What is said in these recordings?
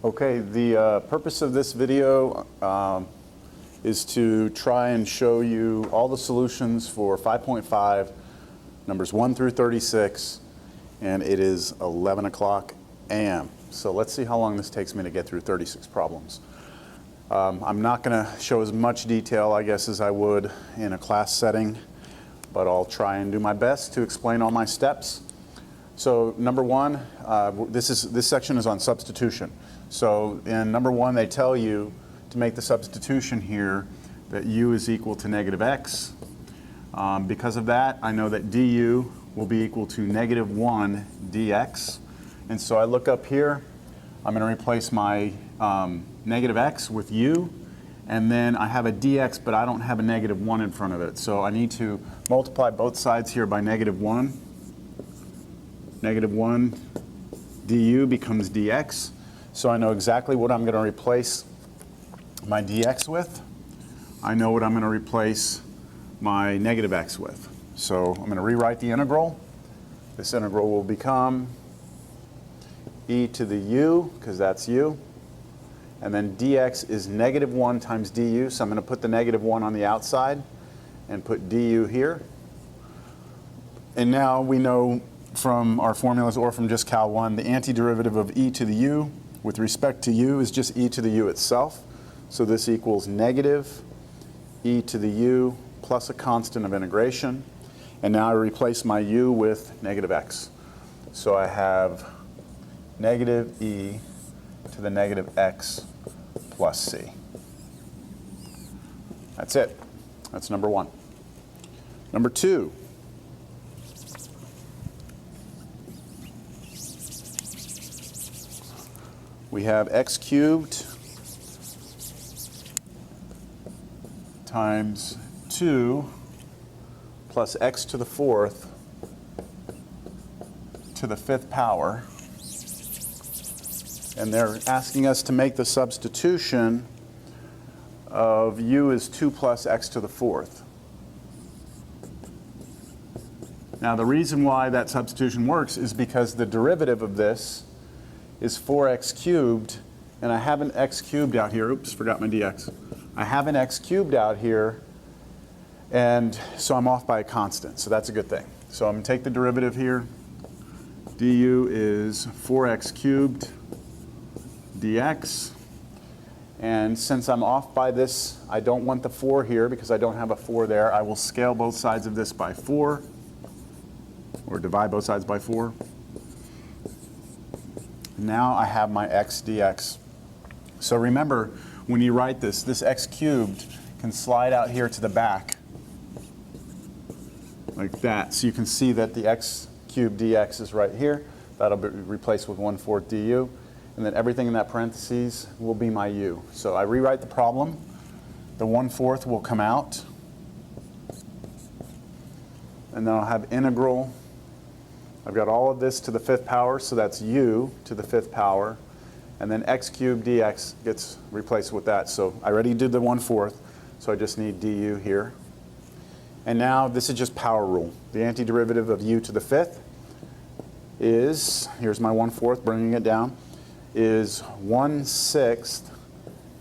Okay, the purpose of this video is to try and show you all the solutions for 5.5, numbers 1 through 36, and it is 11 o'clock a.m. So let's see how long this takes me to get through 36 problems. I'm not going to show as much detail, I guess, as I would in a class setting, but I'll try and do my best to explain all my steps. So number one, this section is on substitution. So in number one, they tell you to make the substitution here that u is equal to negative x. Because of that, I know that du will be equal to negative 1 dx. And so I look up here, I'm going to replace my negative x with u, and then I have a dx, but I don't have a negative 1 in front of it. So I need to multiply both sides here by negative 1. Negative 1 du becomes dx. So I know exactly what I'm going to replace my dx with. I know what I'm going to replace my negative x with. So I'm going to rewrite the integral. This integral will become e to the u, because that's u. And then dx is negative 1 times du. So I'm going to put the negative 1 on the outside and put du here. And now we know from our formulas or from just Cal 1, the antiderivative of e to the u with respect to u is just e to the u itself. So this equals negative e to the u plus a constant of integration. And now I replace my u with negative x. So I have negative e to the negative x plus c. That's it. That's number one. Number two. We have x cubed times 2 plus x to the 4th to the 5th power. And they're asking us to make the substitution of u is 2 plus x to the 4th. Now the reason why that substitution works is because the derivative of this is 4x cubed, and I have an x cubed out here. Oops, forgot my dx. I have an x cubed out here, and so I'm off by a constant, so that's a good thing. So I'm going to take the derivative here. Du is 4x cubed dx, and since I'm off by this, I don't want the 4 here because I don't have a 4 there. I will scale both sides of this by 4, or divide both sides by 4. Now I have my x dx. So remember, when you write this, this x cubed can slide out here to the back like that. So you can see that the x cubed dx is right here. That'll be replaced with 1/4 du. And then everything in that parentheses will be my u. So I rewrite the problem. The 1/4 will come out. And then I'll have integral. I've got all of this to the 5th power, so that's u to the 5th power. And then x cubed dx gets replaced with that. So I already did the 1/4, so I just need du here. And now this is just power rule. The antiderivative of u to the 5th is, here's my 1/4, bringing it down, is 1/6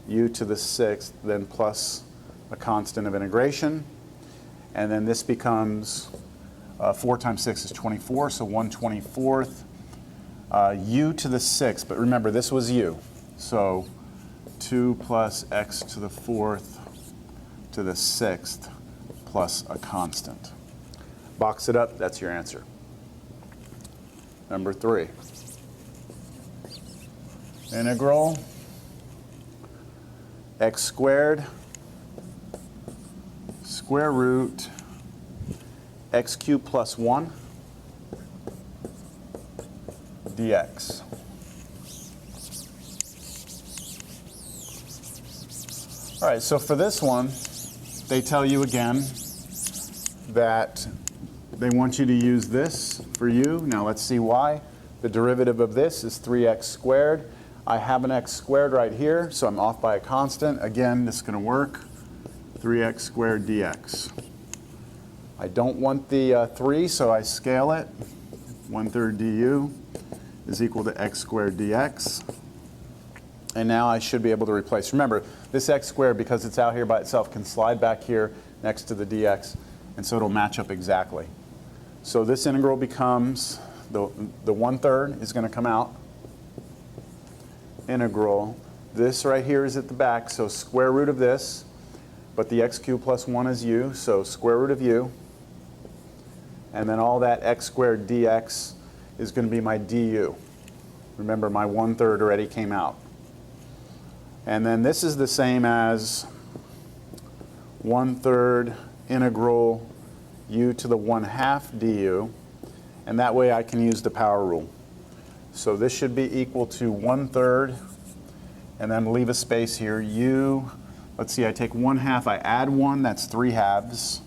u to the 6th, then plus a constant of integration. And then this becomes 4 times 6 is 24, so 1/24th u to the 6th. But remember, this was u. So 2 plus x to the 4th to the 6th plus a constant. Box it up, that's your answer. Number 3. Integral x squared square root x cubed plus 1 dx. All right, so for this one, they tell you again that they want you to use this for u. Now let's see why. The derivative of this is 3x squared. I have an x squared right here, so I'm off by a constant. Again, this is going to work. 3x squared dx. I don't want the 3, so I scale it. 1/3 du is equal to x squared dx. And now I should be able to replace. Remember, this x squared, because it's out here by itself, can slide back here next to the dx, and so it'll match up exactly. So this integral becomes, the 1/3 is going to come out. Integral, this right here is at the back, so square root of this, but the x cubed plus 1 is u, so square root of u. And then all that x squared dx is going to be my du. Remember, my 1/3 already came out. And then this is the same as 1/3 integral u to the 1/2 du, and that way I can use the power rule. So this should be equal to 1/3, and then leave a space here. U, let's see, I take 1/2, I add 1, that's 3/2.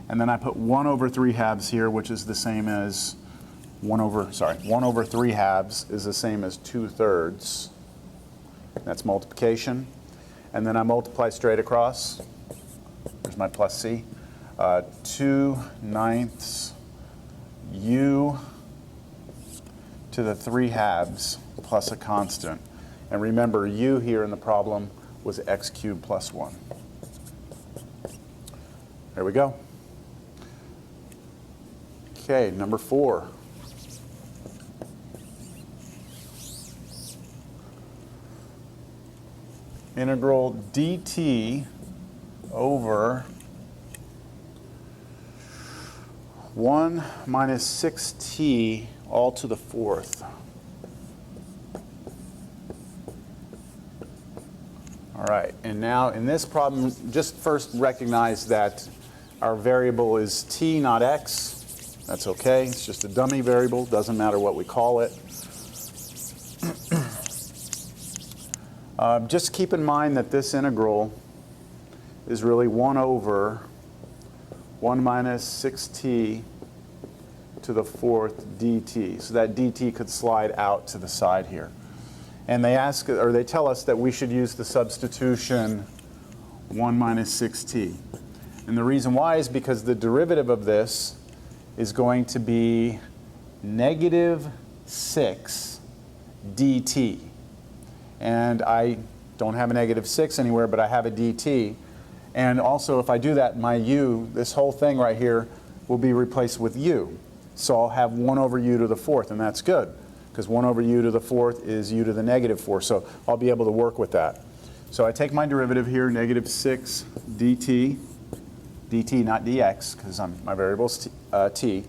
And then I put 1/3 here, which is the same as 1/3 is the same as 2/3. That's multiplication. And then I multiply straight across. There's my plus c. 2/9 u to the 3/2 plus a constant. And remember, u here in the problem was x cubed plus 1. There we go. Okay, number 4. Integral dt over 1 minus 6t all to the 4th. All right, and now in this problem, just first recognize that our variable is t, not x. That's okay, it's just a dummy variable, doesn't matter what we call it. Just keep in mind that this integral is really 1 over 1 minus 6t to the 4th dt. So that dt could slide out to the side here. And they ask, or they tell us that we should use the substitution 1 minus 6t. And the reason why is because the derivative of this is going to be negative 6 dt. And I don't have a negative 6 anywhere, but I have a dt. And also, if I do that, my u, this whole thing right here, will be replaced with u. So I'll have 1 over u to the 4th, and that's good, because 1 over u to the 4th is u to the negative 4. So I'll be able to work with that. So I take my derivative here, negative 6 dt, dt not dx, because my variable is t.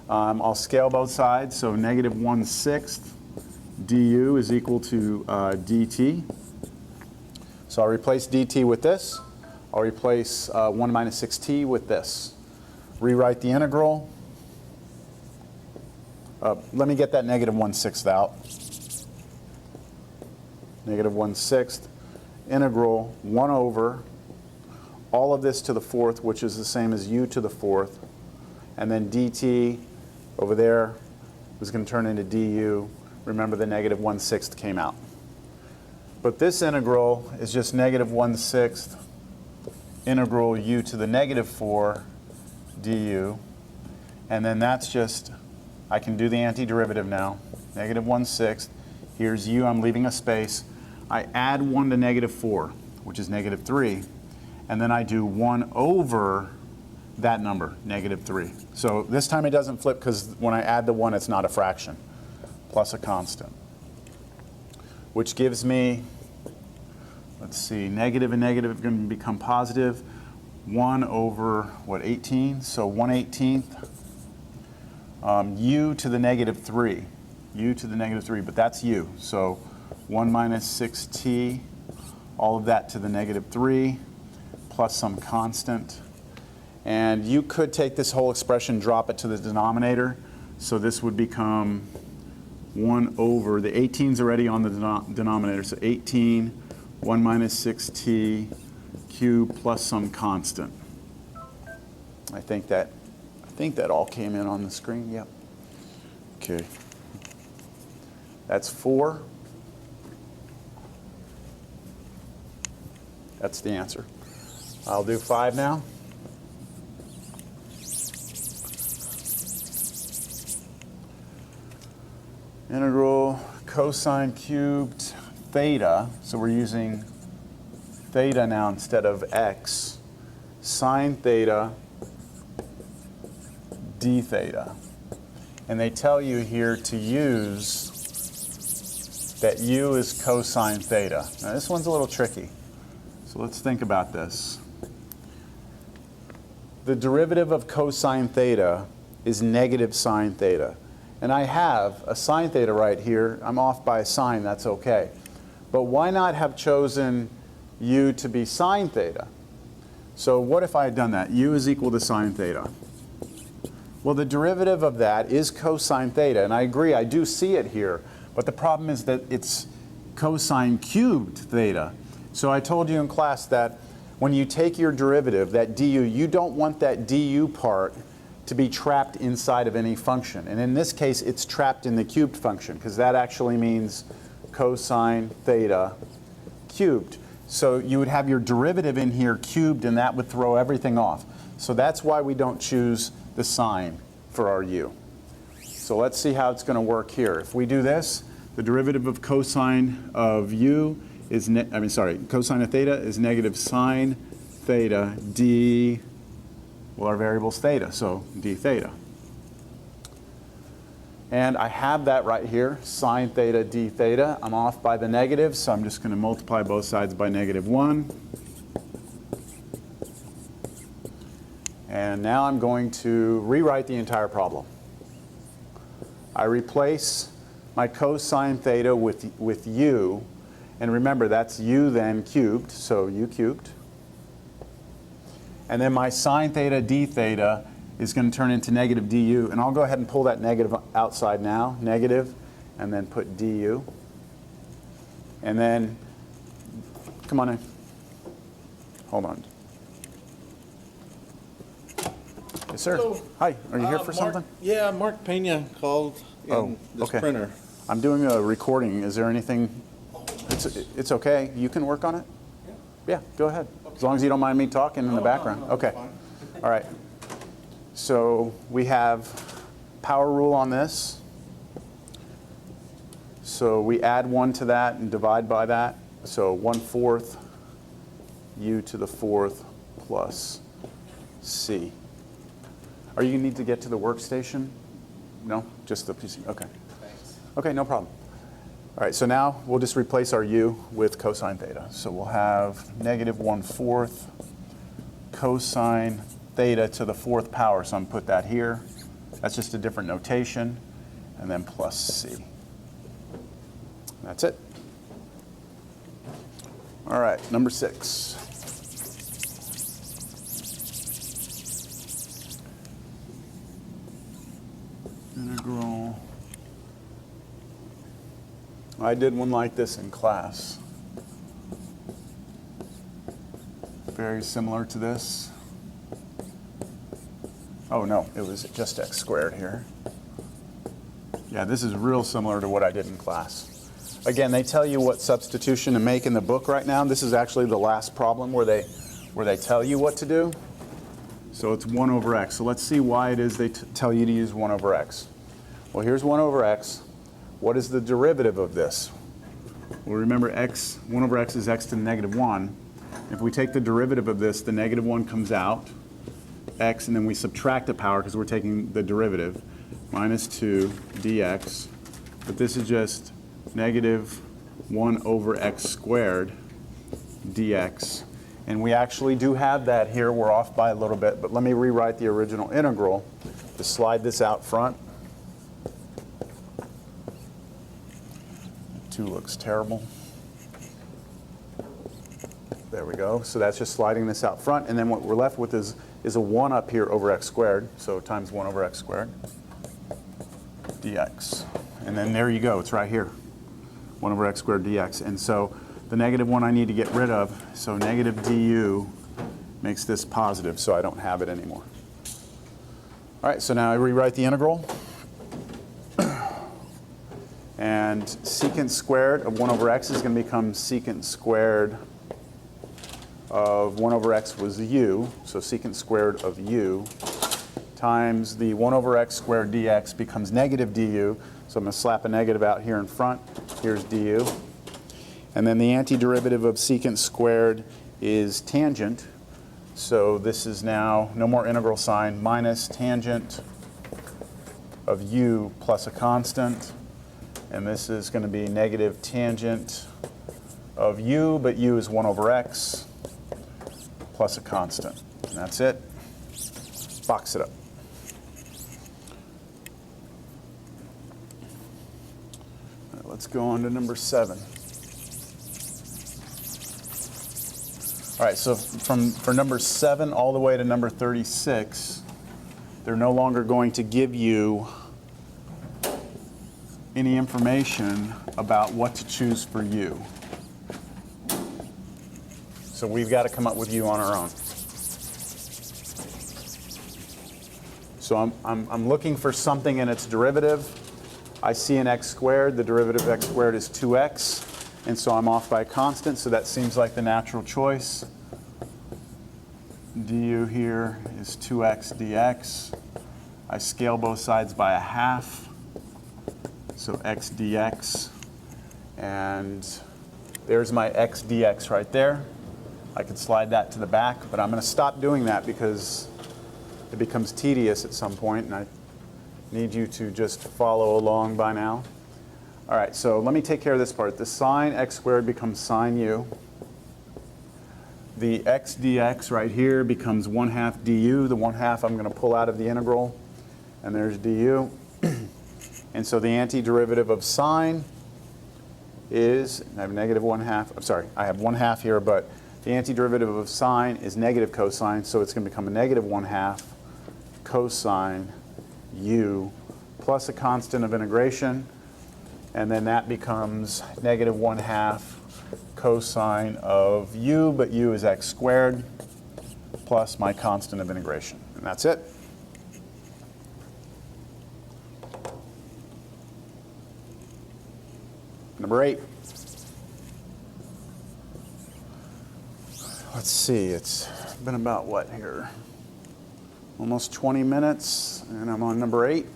I'll scale both sides, so negative 1/6 du is equal to dt. So I'll replace dt with this. I'll replace 1 minus 6t with this. Rewrite the integral. Let me get that negative 1/6 out. Negative 1/6 integral 1 over all of this to the 4th, which is the same as u to the 4th. And then dt over there is going to turn into du. Remember, the negative 1/6 came out. But this integral is just negative 1/6 integral u to the negative 4 du. And then that's just, I can do the antiderivative now. Negative 1/6. Here's u, I'm leaving a space. I add 1 to negative 4, which is negative 3. And then I do 1 over that number, negative 3. So this time it doesn't flip, because when I add the 1, it's not a fraction, plus a constant. Which gives me, let's see, negative and negative are going to become positive. 1 over, what, 18? So 1/18. U to the negative 3. U to the negative 3, but that's u. So 1 minus 6t, all of that to the negative 3, plus some constant. And you could take this whole expression, drop it to the denominator. So this would become 1 over, the 18's already on the denominator, so 18, 1 minus 6t cubed plus some constant. I think that all came in on the screen, yep. Okay. That's 4. That's the answer. I'll do 5 now. Integral cosine cubed theta, so we're using theta now instead of x, sine theta d theta. And they tell you here to use that u is cosine theta. Now this one's a little tricky, so let's think about this. The derivative of cosine theta is negative sine theta. And I have a sine theta right here. I'm off by a sine, that's okay. But why not have chosen u to be sine theta? So what if I had done that? U is equal to sine theta. Well, the derivative of that is cosine theta, and I agree, I do see it here, but the problem is that it's cosine cubed theta. So I told you in class that when you take your derivative, that du, you don't want that du part to be trapped inside of any function. And in this case, it's trapped in the cubed function, because that actually means cosine theta cubed. So you would have your derivative in here cubed, and that would throw everything off. So that's why we don't choose the sine for our u. So let's see how it's going to work here. If we do this, the derivative of cosine of u is, cosine of theta is negative sine theta d, well, our variable's theta, so d theta. And I have that right here, sine theta d theta. I'm off by the negative, so I'm just going to multiply both sides by -1. And now I'm going to rewrite the entire problem. I replace my cosine theta with u. And remember, that's u then cubed, so u cubed. And then my sine theta d theta is going to turn into negative du. And I'll go ahead and pull that negative outside now, negative, and then put du. And then, come on in. Hold on. Yes, sir. Hello. Hi, are you here for something? Yeah, Mark Pena called in this okay. printer. I'm doing a recording. Is there anything? It's okay. You can work on it? Yeah, go ahead. Okay. As long as you don't mind me talking in the background. No, okay. All right. So we have power rule on this. So we add 1 to that and divide by that. So 1/4 u to the 4th plus c. Are you going to need to get to the workstation? No? Just the PC? Okay. Thanks. Okay, no problem. All right, so now we'll just replace our u with cosine theta. So we'll have negative 1/4 cosine theta to the 4th power. So I'm going to put that here. That's just a different notation. And then plus c. That's it. All right, number 6. Integral. I did one like this in class. Very similar to this. Oh no, it was just x squared here. Yeah, this is real similar to what I did in class. Again, they tell you what substitution to make in the book right now. This is actually the last problem where they tell you what to do. So it's 1 over x. So let's see why it is they tell you to use 1 over x. Well, here's 1 over x. What is the derivative of this? Well, remember 1 over x is x to the -1. If we take the derivative of this, the -1 comes out, x, and then we subtract the power because we're taking the derivative, minus 2 dx. But this is just negative 1 over x squared dx. And we actually do have that here. We're off by a little bit, but let me rewrite the original integral to slide this out front. 2 looks terrible. There we go. So that's just sliding this out front. And then what we're left with is a 1 up here over x squared. So times 1 over x squared dx. And then there you go. It's right here. 1 over x squared dx. And so the -1 I need to get rid of. So negative du makes this positive, so I don't have it anymore. All right, so now I rewrite the integral. And secant squared of 1 over x is going to become secant squared of 1 over x was u, so secant squared of u, times the 1 over x squared dx becomes negative du, so I'm going to slap a negative out here in front. Here's du. And then the antiderivative of secant squared is tangent. So this is now no more integral sign, minus tangent of u plus a constant. And this is going to be negative tangent of u, but u is 1 over x plus a constant. And that's it. Box it up. All right, let's go on to number 7. All right, so for number 7 all the way to number 36, they're no longer going to give you any information about what to choose for u. So we've got to come up with u on our own. So I'm looking for something in its derivative. I see an x squared. The derivative of x squared is 2x. And so I'm off by a constant, so that seems like the natural choice. Du here is 2x dx. I scale both sides by a half, so x dx. And there's my x dx right there. I could slide that to the back, but I'm going to stop doing that because it becomes tedious at some point, and I need you to just follow along by now. All right, so let me take care of this part. The sine x squared becomes sine u. The x dx right here becomes 1/2 du. The 1/2 I'm going to pull out of the integral, and there's du. And so the antiderivative of sine is, I have negative 1/2. I'm sorry, I have 1/2 here, but the antiderivative of sine is negative cosine, so it's going to become a negative 1/2 cosine u plus a constant of integration. And then that becomes negative 1/2 cosine of u, but u is x squared, plus my constant of integration. And that's it. Number 8. Let's see, it's been about what here? Almost 20 minutes, and I'm on number 8.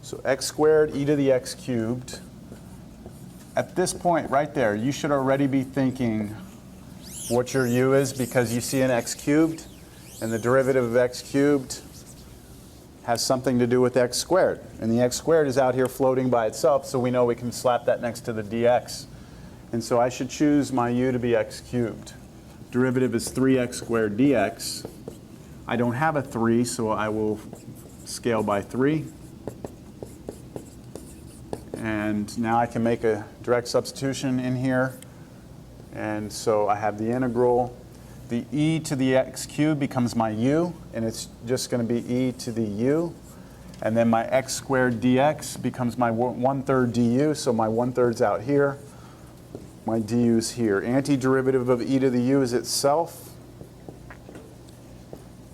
So x squared e to the x cubed. At this point right there, you should already be thinking what your u is because you see an x cubed, and the derivative of x cubed has something to do with x squared. And the x squared is out here floating by itself, so we know we can slap that next to the dx. And so I should choose my u to be x cubed. Derivative is 3x squared dx. I don't have a 3, so I will scale by 3. And now I can make a direct substitution in here. And so I have the integral. The e to the x cubed becomes my u, and it's just going to be e to the u. And then my x squared dx becomes my 1/3 du, so my 1/3's out here. My du's here. Antiderivative of e to the u is itself,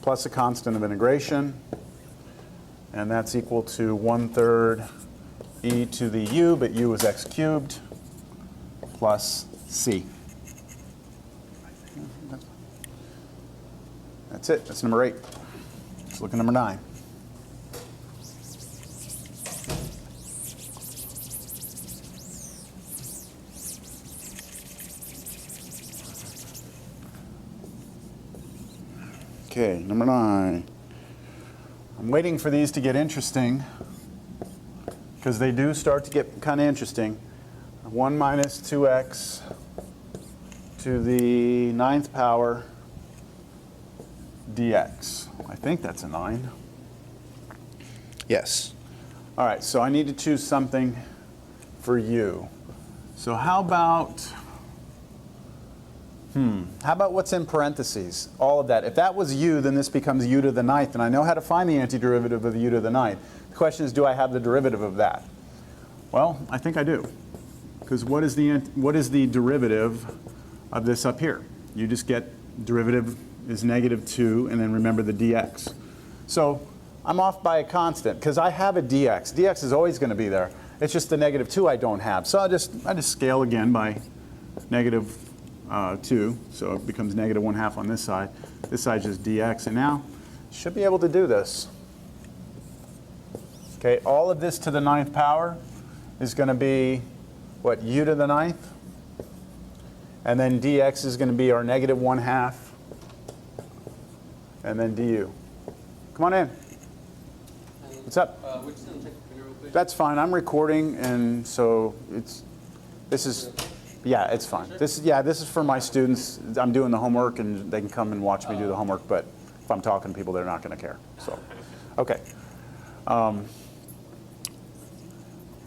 plus a constant of integration. And that's equal to 1/3 e to the u, but u is x cubed, plus c. That's it. That's number 8. Let's look at number 9. Okay, number 9. I'm waiting for these to get interesting because they do start to get kind of interesting. 1 minus 2x to the 9th power dx. I think that's a 9. Yes. All right, so I need to choose something for u. So how about what's in parentheses? All of that. If that was u, then this becomes u to the 9th, and I know how to find the antiderivative of u to the 9th. The question is, do I have the derivative of that? Well, I think I do. Because what is the derivative of this up here? You just get derivative is negative 2, and then remember the dx. So I'm off by a constant, because I have a dx. dx is always going to be there. It's just the negative 2 I don't have. So I just scale again by negative 2, so it becomes negative 1/2 on this side. This side is just dx, and now should be able to do this. Okay, all of this to the 9th power is going to be what, u to the ninth? And then dx is going to be our negative 1/2. And then du. Come on in. What's up? We're just going to check the printer real quick. That's fine. I'm recording, and so this is, yeah, it's fine. This is for my students. I'm doing the homework, and they can come and watch me do the homework. But if I'm talking to people, they're not going to care. So, okay.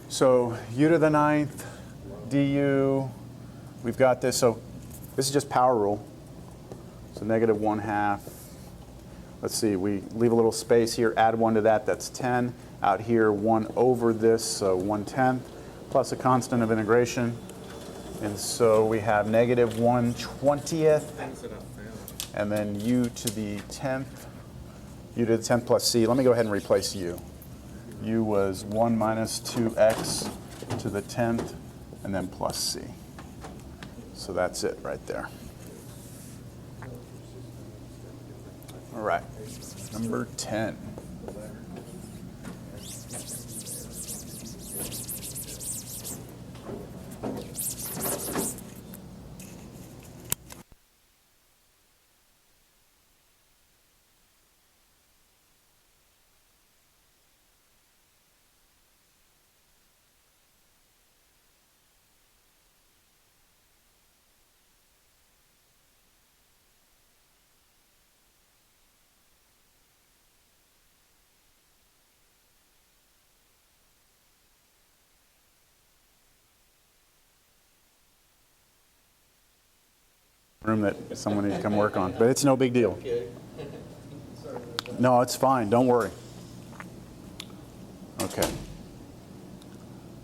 So u to the ninth, du. We've got this. So this is just power rule. So negative 1/2. Let's see, we leave a little space here, add 1 to that, that's 10. Out here, 1 over this, so 1/10, plus a constant of integration. And so we have negative 1/20th, and then u to the 10th, u to the 10th plus c. Let me go ahead and replace u. U was 1 minus 2x to the 10th, and then plus c. So that's it right there. All right, number 10. Room that someone needs to come work on, but it's no big deal. No, it's fine. Don't worry. Okay.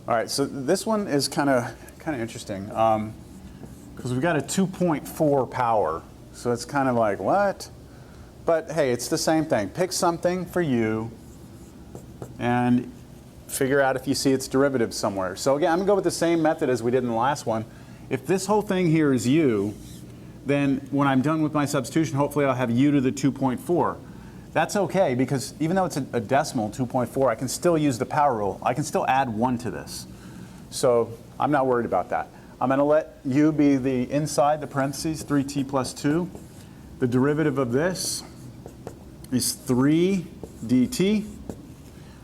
All right. So this one is kind of interesting because we've got a 2.4 power. So it's kind of like what? But hey, it's the same thing. Pick something for you and figure out if you see its derivative somewhere. So again, I'm gonna go with the same method as we did in the last one. If this whole thing here is u, then when I'm done with my substitution, hopefully I'll have u to the 2.4. That's okay, because even though it's a decimal, 2.4, I can still use the power rule. I can still add 1 to this. So I'm not worried about that. I'm going to let u be the inside the parentheses, 3t plus 2. The derivative of this is 3 dt.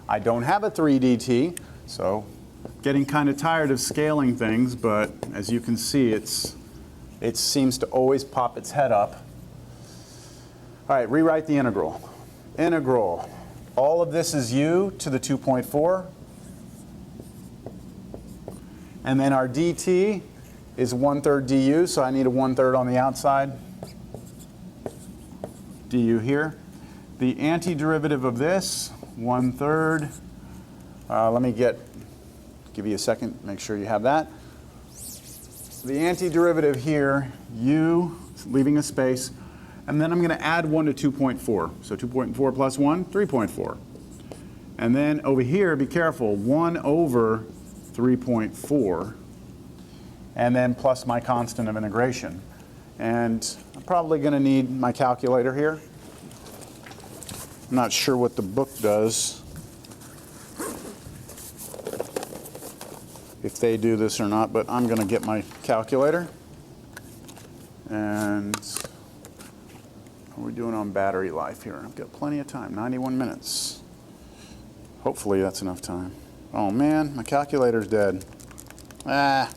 I don't have a 3 dt, so getting kind of tired of scaling things, but as you can see, it seems to always pop its head up. All right, rewrite the integral. Integral. All of this is u to the 2.4. And then our dt is 1/3 du, so I need a 1/3 on the outside. Du here. The antiderivative of this, 1/3. Let me give you a second, make sure you have that. The antiderivative here, u, leaving a space, and then I'm going to add 1 to 2.4. So 2.4 plus 1, 3.4. And then over here, be careful, 1 over 3.4, and then plus my constant of integration. And I'm probably going to need my calculator here. I'm not sure what the book does, if they do this or not, but I'm going to get my calculator. And how are we doing on battery life here? I've got plenty of time, 91 minutes. Hopefully that's enough time. Oh man, my calculator's dead. Ah.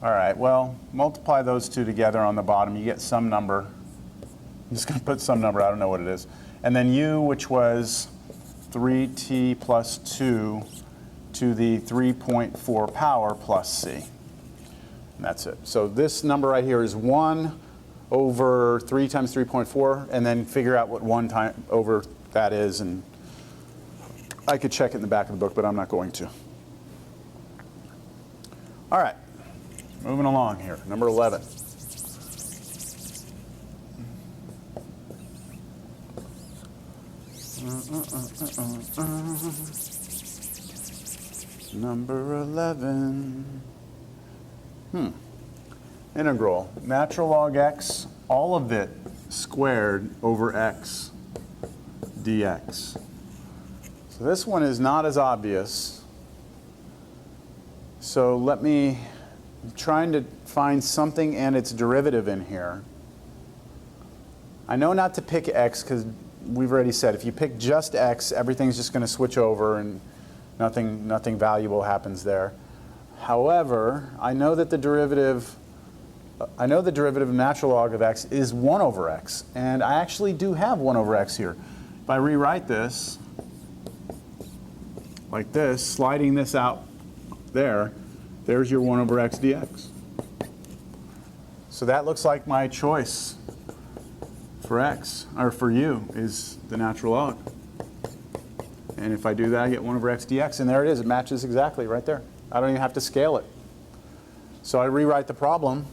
All right, well, multiply those two together on the bottom, you get some number. I'm just going to put some number, I don't know what it is. And then u, which was 3t plus 2 to the 3.4 power plus c. And that's it. So this number right here is 1 over 3 times 3.4, and then figure out what 1 time over that is. And I could check it in the back of the book, but I'm not going to. All right, moving along here. Number 11. Number 11. Integral. Natural log x, all of it squared over x dx. So this one is not as obvious So let me, I'm trying to find something and its derivative in here. I know not to pick x because we've already said if you pick just x, everything's just going to switch over and nothing valuable happens there. However, I know that the derivative of natural log of x is 1 over x, and I actually do have 1 over x here. If I rewrite this like this, sliding this out there, there's your 1 over x dx. So that looks like my choice for x, or for u, is the natural log. And if I do that, I get 1 over x dx, and there it is. It matches exactly right there. I don't even have to scale it. So I rewrite the problem.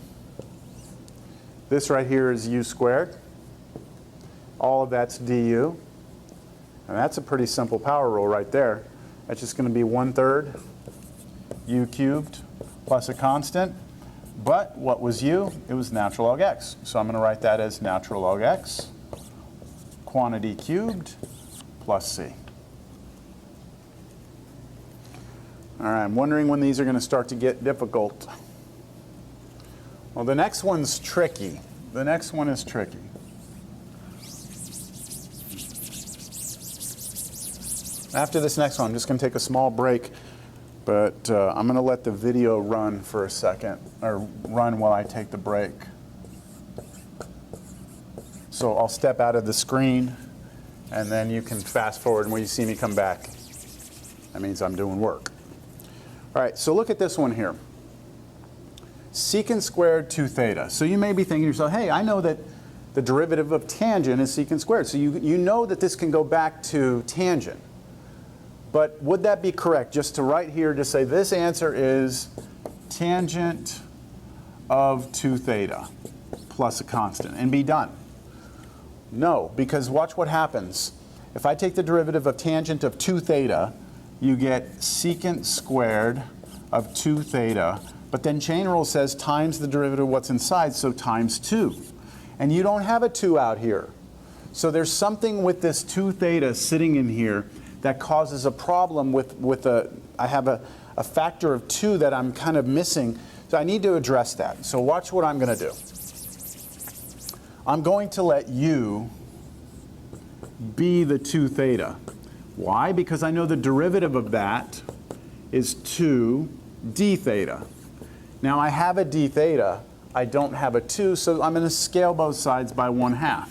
This right here is u squared. All of that's du. And that's a pretty simple power rule right there. That's just going to be 1/3 u cubed plus a constant. But what was u? It was natural log x. So I'm going to write that as natural log x, quantity cubed, plus c. All right, I'm wondering when these are going to start to get difficult. Well, the next one's tricky. The next one is tricky. After this next one, I'm just going to take a small break, but I'm going to let the video run for a second, or run while I take the break. So I'll step out of the screen, and then you can fast forward, and when you see me come back, that means I'm doing work. All right, so look at this one here. Secant squared 2 theta. So you may be thinking to yourself, hey, I know that the derivative of tangent is secant squared. So you know that this can go back to tangent. But would that be correct, just to write here to say this answer is tangent of 2 theta plus a constant and be done? No, because watch what happens. If I take the derivative of tangent of 2 theta, you get secant squared of 2 theta, but then chain rule says times the derivative of what's inside, so times 2. And you don't have a 2 out here. So there's something with this 2 theta sitting in here that causes a problem with I have a factor of 2 that I'm kind of missing. So I need to address that. So watch what I'm going to do. I'm going to let u be the 2 theta. Why? Because I know the derivative of that is 2 d theta. Now I have a d theta, I don't have a 2, so I'm going to scale both sides by 1/2.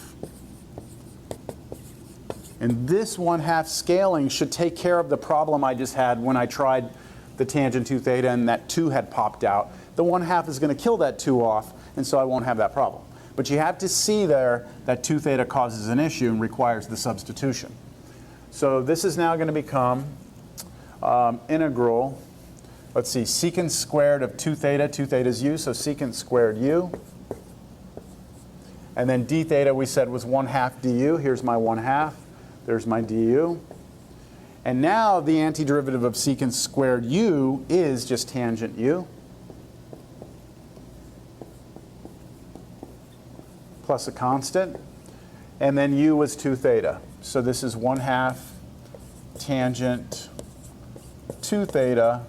And this 1/2 scaling should take care of the problem I just had when I tried the tangent 2 theta and that 2 had popped out. The 1/2 is going to kill that 2 off, and so I won't have that problem. But you have to see there that 2 theta causes an issue and requires the substitution. So this is now going to become integral, let's see, secant squared of 2 theta. 2 theta is u, so secant squared u. And then d theta we said was 1/2 du. Here's my 1/2. There's my du. And now the antiderivative of secant squared u is just tangent u plus a constant. And then u was 2 theta. So this is 1/2 tangent 2 theta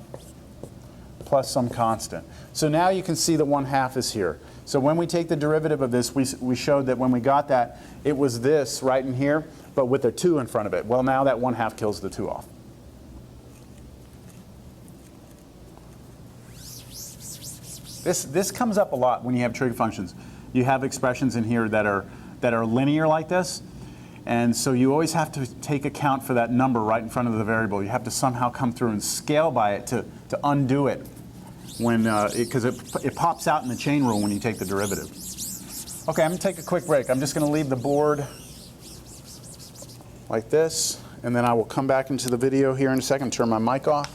plus some constant. So now you can see the 1/2 is here. So when we take the derivative of this, we showed that when we got that, it was this right in here, but with a 2 in front of it. Well, now that 1/2 kills the 2 off. This comes up a lot when you have trig functions. You have expressions in here that are linear like this, and so you always have to take account for that number right in front of the variable. You have to somehow come through and scale by it to undo it when because it pops out in the chain rule when you take the derivative. Okay, I'm going to take a quick break. I'm just going to leave the board like this, and then I will come back into the video here in a second, turn my mic off.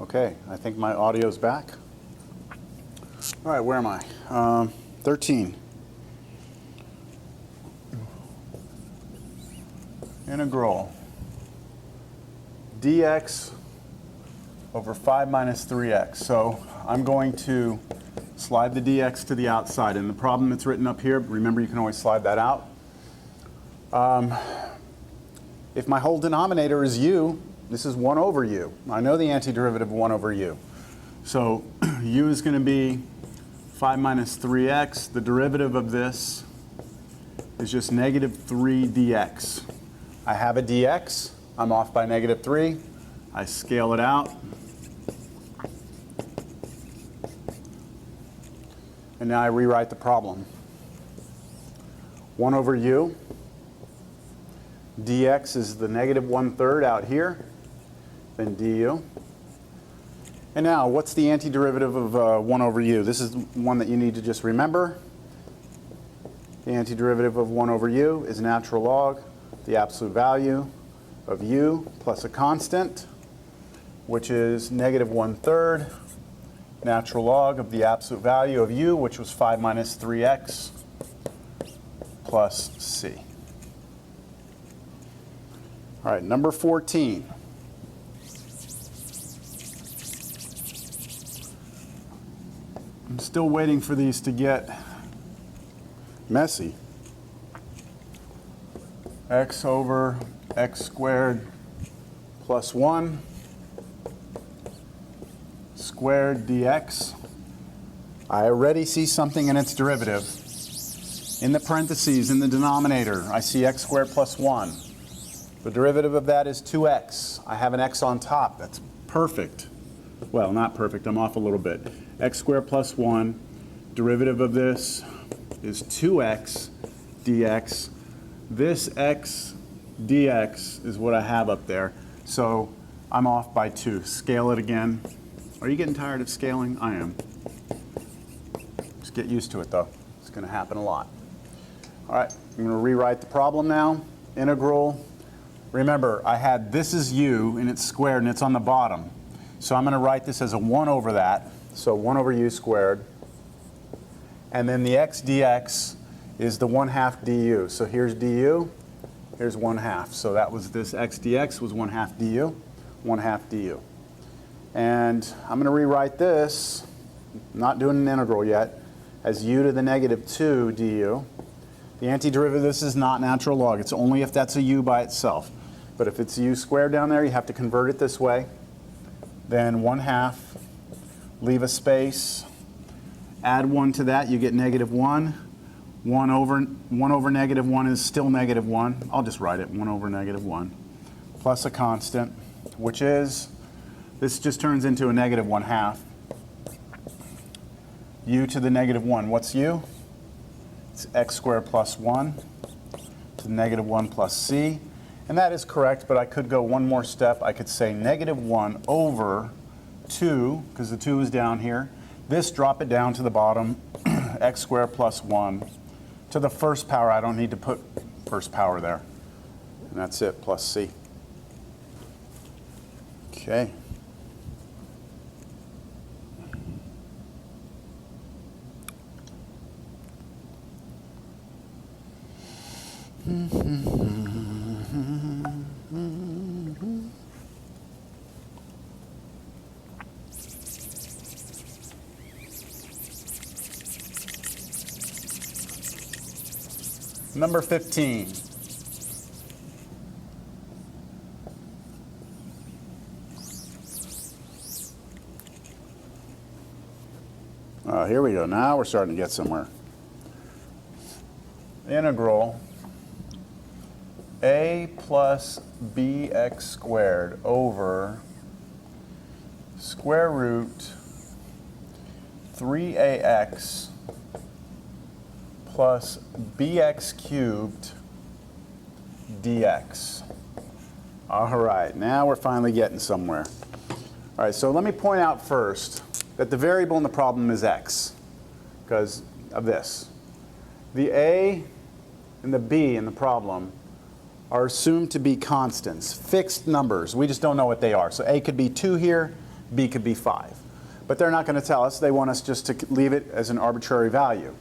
Okay, I think my audio's back. All right, where am I? 13. Integral dx over 5 minus 3x. So I'm going to slide the dx to the outside. And the problem that's written up here, remember you can always slide that out. If my whole denominator is u, this is 1 over u. I know the antiderivative of 1 over u. So u is going to be 5 minus 3x. The derivative of this is just negative 3 dx. I have a dx. I'm off by negative 3. I scale it out. And now I rewrite the problem. 1 over u. Dx is the negative 1/3 out here. Then du. And now, what's the antiderivative of 1 over u? This is one that you need to just remember. The antiderivative of 1 over u is natural log, the absolute value of u plus a constant, which is negative 1/3, natural log of the absolute value of u, which was 5 minus 3x, plus c. All right, number 14. I'm still waiting for these to get messy. X over x squared plus 1 squared dx. I already see something in its derivative. In the parentheses, in the denominator, I see x squared plus 1. The derivative of that is 2x. I have an x on top. That's perfect. Well, not perfect. I'm off a little bit. X squared plus 1. Derivative of this is 2x dx. This x dx is what I have up there. So I'm off by 2. Scale it again. Are you getting tired of scaling? I am. Just get used to it, though. It's going to happen a lot. All right, I'm going to rewrite the problem now. Integral. Remember, I had this is u, and it's squared, and it's on the bottom. So I'm going to write this as a 1 over that. So 1 over u squared. And then the x dx is the 1/2 du. So here's du, here's 1/2. So that was this x dx was 1/2 du, 1/2 du. And I'm going to rewrite this, not doing an integral yet, as u to the negative 2 du. The antiderivative of this is not natural log. It's only if that's a u by itself. But if it's u squared down there, you have to convert it this way. Then 1/2, leave a space, add 1 to that, you get negative 1. 1 over negative 1 is still negative 1. I'll just write it, 1 over negative 1, plus a constant, which is, this just turns into a negative 1/2. U to the negative 1, what's u? It's x squared plus 1 to the negative 1 plus c. And that is correct, but I could go one more step. I could say negative 1 over 2, because the 2 is down here. This, drop it down to the bottom, x squared plus 1 to the first power. I don't need to put first power there. And that's it, plus c. Okay. Number 15. Here we go. Now we're starting to get somewhere. Integral a plus bx squared over square root 3ax plus bx cubed dx. All right, now we're finally getting somewhere. All right, so let me point out first that the variable in the problem is x because of this. The a and the b in the problem are assumed to be constants, fixed numbers. We just don't know what they are. So a could be 2 here, b could be 5. But they're not going to tell us. They want us just to leave it as an arbitrary value.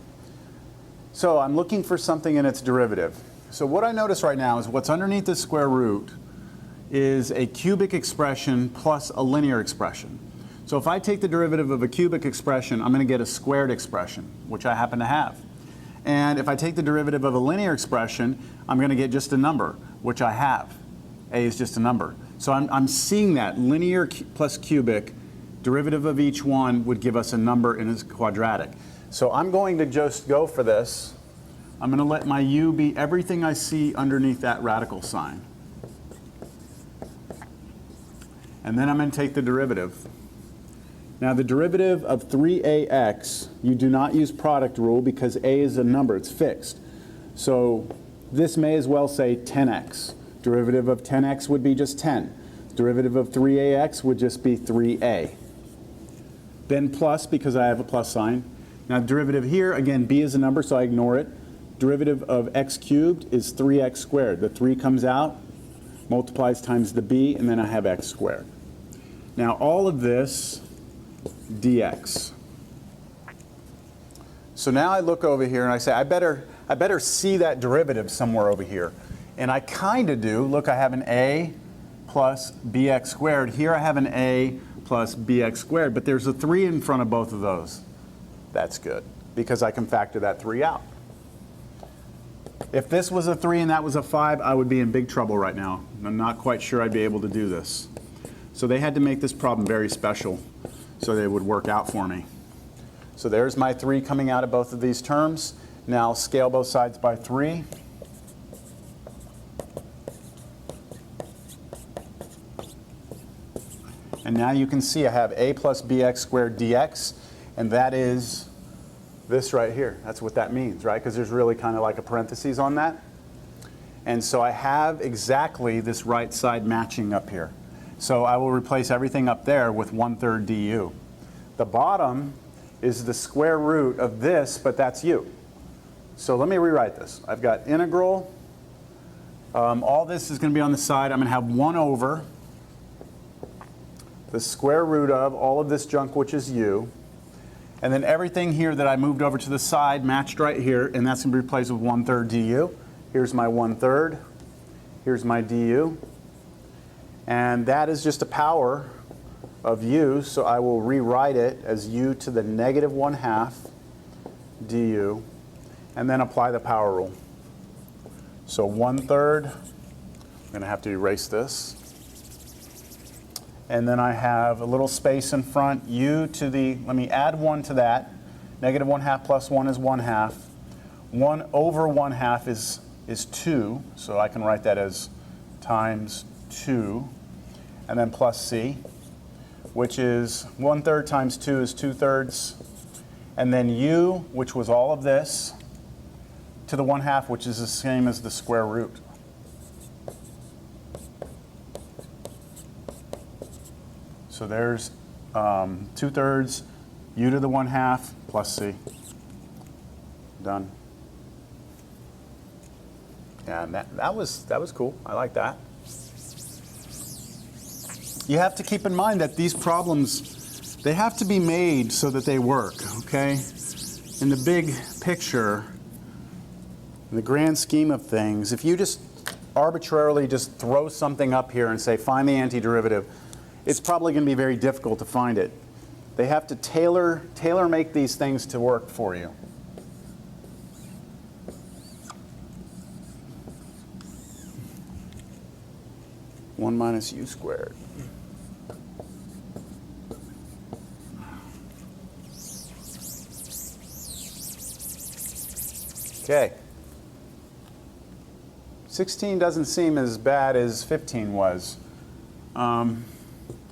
So I'm looking for something in its derivative. So what I notice right now is what's underneath the square root is a cubic expression plus a linear expression. So if I take the derivative of a cubic expression, I'm going to get a squared expression, which I happen to have. And if I take the derivative of a linear expression, I'm going to get just a number, which I have. A is just a number. So I'm seeing that linear plus cubic, derivative of each one would give us a number in a quadratic. So I'm going to just go for this. I'm going to let my u be everything I see underneath that radical sign. And then I'm going to take the derivative. Now the derivative of 3ax, you do not use product rule because a is a number, it's fixed. So this may as well say 10x. Derivative of 10x would be just 10. Derivative of 3ax would just be 3a. Then plus, because I have a plus sign. Now derivative here, again, b is a number, so I ignore it. Derivative of x cubed is 3x squared. The 3 comes out, multiplies times the b, and then I have x squared. Now all of this dx. So now I look over here and I say, I better see that derivative somewhere over here. And I kind of do. Look, I have an a plus bx squared. Here I have an a plus bx squared, but there's a 3 in front of both of those. That's good, because I can factor that 3 out. If this was a 3 and that was a 5, I would be in big trouble right now. I'm not quite sure I'd be able to do this. So they had to make this problem very special so they would work out for me. So there's my 3 coming out of both of these terms. Now I'll scale both sides by 3. And now you can see I have a plus bx squared dx, and that is this right here. That's what that means, right? Because there's really kind of like a parentheses on that. And so I have exactly this right side matching up here. So I will replace everything up there with 1/3 du. The bottom is the square root of this, but that's u. So let me rewrite this. I've got integral. All this is going to be on the side. I'm going to have 1 over the square root of all of this junk, which is u. And then everything here that I moved over to the side matched right here, and that's going to be replaced with 1/3 du. Here's my 1/3. Here's my du. And that is just a power of u, so I will rewrite it as u to the negative 1/2 du, and then apply the power rule. So 1/3, I'm going to have to erase this. And then I have a little space in front, u to the, let me add 1 to that. Negative 1/2 plus 1 is 1/2. 1 over 1/2 is 2, so I can write that as times 2. And then plus c, which is 1/3 times 2 is 2/3. And then u, which was all of this, to the 1/2, which is the same as the square root. So there's 2/3 u to the 1/2 plus c. Done. And that was cool. I like that. You have to keep in mind that these problems, they have to be made so that they work, okay? In the big picture, in the grand scheme of things, if you just arbitrarily just throw something up here and say, find the antiderivative, it's probably going to be very difficult to find it. They have to tailor make these things to work for you. One minus u squared. Okay. 16 doesn't seem as bad as 15 was.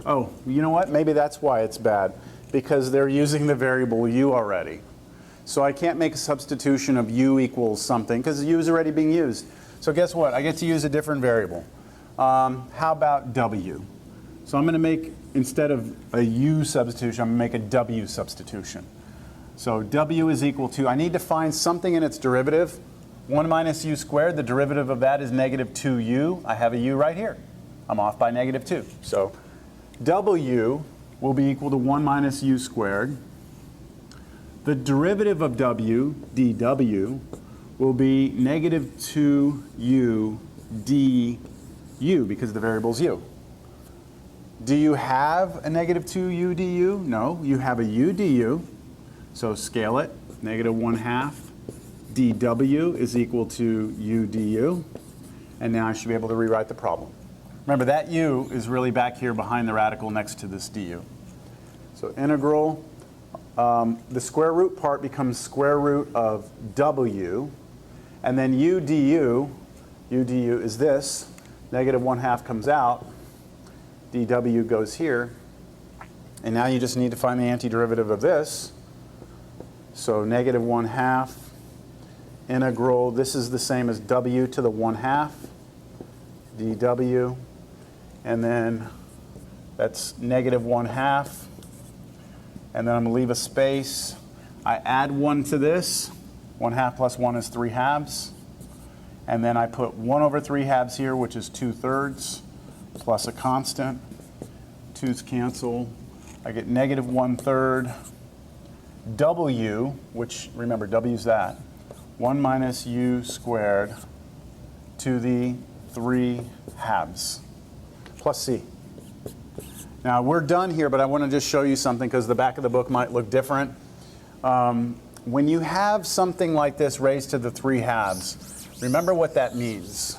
Oh, you know what? Maybe that's why it's bad, because they're using the variable u already. So I can't make a substitution of u equals something, because u is already being used. So guess what? I get to use a different variable. How about w? So I'm going to make, instead of a u substitution, I'm going to make a w substitution. So w is equal to, I need to find something in its derivative. 1 minus u squared, the derivative of that is negative 2u. I have a u right here. I'm off by negative 2. So w will be equal to 1 minus u squared. The derivative of w, dw, will be negative 2u du, because the variable is u. Do you have a negative 2u du? No, you have a u du. So scale it, negative 1/2 dw is equal to u du. And now I should be able to rewrite the problem. Remember, that u is really back here behind the radical next to this du. So integral, the square root part becomes square root of w. And then u du is this. Negative 1/2 comes out. dw goes here. And now you just need to find the antiderivative of this. So negative 1/2 integral, this is the same as w to the 1/2 dw. And then that's negative 1/2. And then I'm going to leave a space. I add 1 to this. 1/2 plus 1 is 3/2. And then I put 1 over 3/2 here, which is 2/3, plus a constant. 2's cancel. I get negative 1/3 w, which, remember, w's that. 1 minus u squared to the 3/2 plus c. Now, we're done here, but I want to just show you something because the back of the book might look different. When you have something like this raised to the 3/2, remember what that means.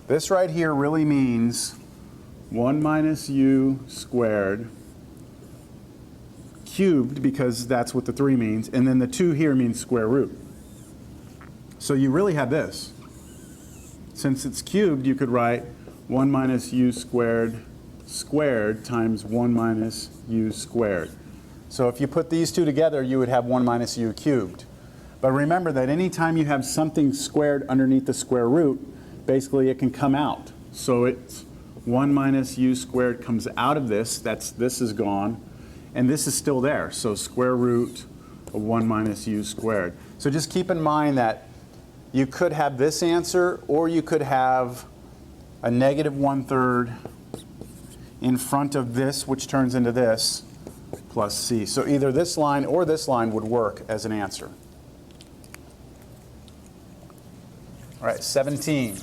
This right here really means 1 minus u squared cubed, because that's what the 3 means, and then the 2 here means square root. So you really have this. Since it's cubed, you could write 1 minus u squared squared times 1 minus u squared. So if you put these two together, you would have 1 minus u cubed. But remember that anytime you have something squared underneath the square root, basically it can come out. So it's 1 minus u squared comes out of this. This is gone. And this is still there. So square root of 1 minus u squared. So just keep in mind that you could have this answer, or you could have a negative 1/3 in front of this, which turns into this, plus c. So either this line or this line would work as an answer. All right, 17.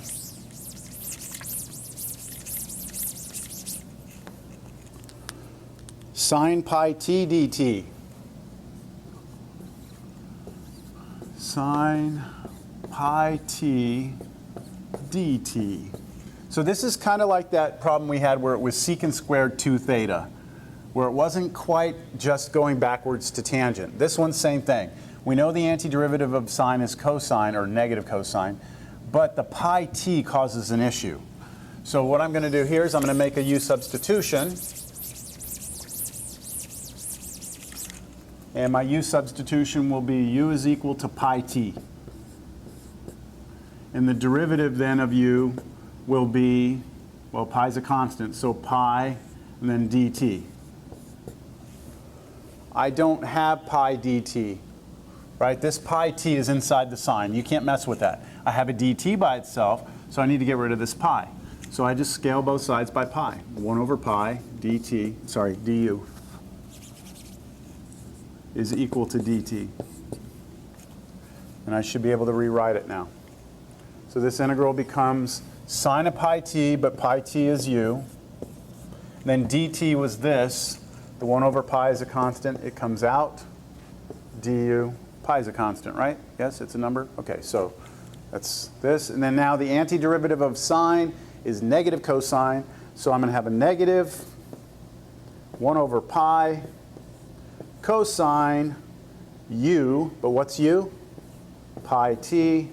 Sine pi t dt. Sine pi t dt. So this is kind of like that problem we had where it was secant squared 2 theta, where it wasn't quite just going backwards to tangent. This one's same thing. We know the antiderivative of sine is cosine, or negative cosine, but the pi t causes an issue. So what I'm going to do here is I'm going to make a u substitution. And my u substitution will be u is equal to pi t. And the derivative then of u will be, well, pi is a constant, so pi and then dt. I don't have pi dt, right? This pi t is inside the sign. You can't mess with that. I have a dt by itself, so I need to get rid of this pi. So I just scale both sides by pi. 1 over pi dt, sorry, du is equal to dt. And I should be able to rewrite it now. So this integral becomes sine of pi t, but pi t is u. Then dt was this. The 1 over pi is a constant. It comes out. du. Pi is a constant, right? Yes, it's a number? Okay, so that's this. And then now the antiderivative of sine is negative cosine. So I'm going to have a negative 1 over pi cosine u, but what's u? Pi t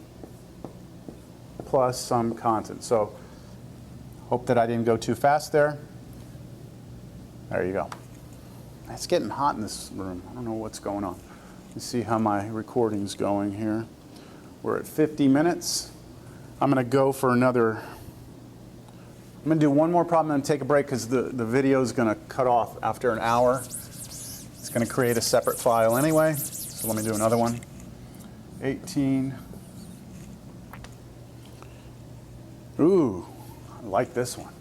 plus some constant. So hope that I didn't go too fast there. There you go. It's getting hot in this room. I don't know what's going on. Let's see how my recording's going here. We're at 50 minutes. I'm going to go for another. I'm going to do one more problem and take a break because the video is going to cut off after an hour. It's going to create a separate file anyway. So let me do another one. 18. Ooh, I like this one.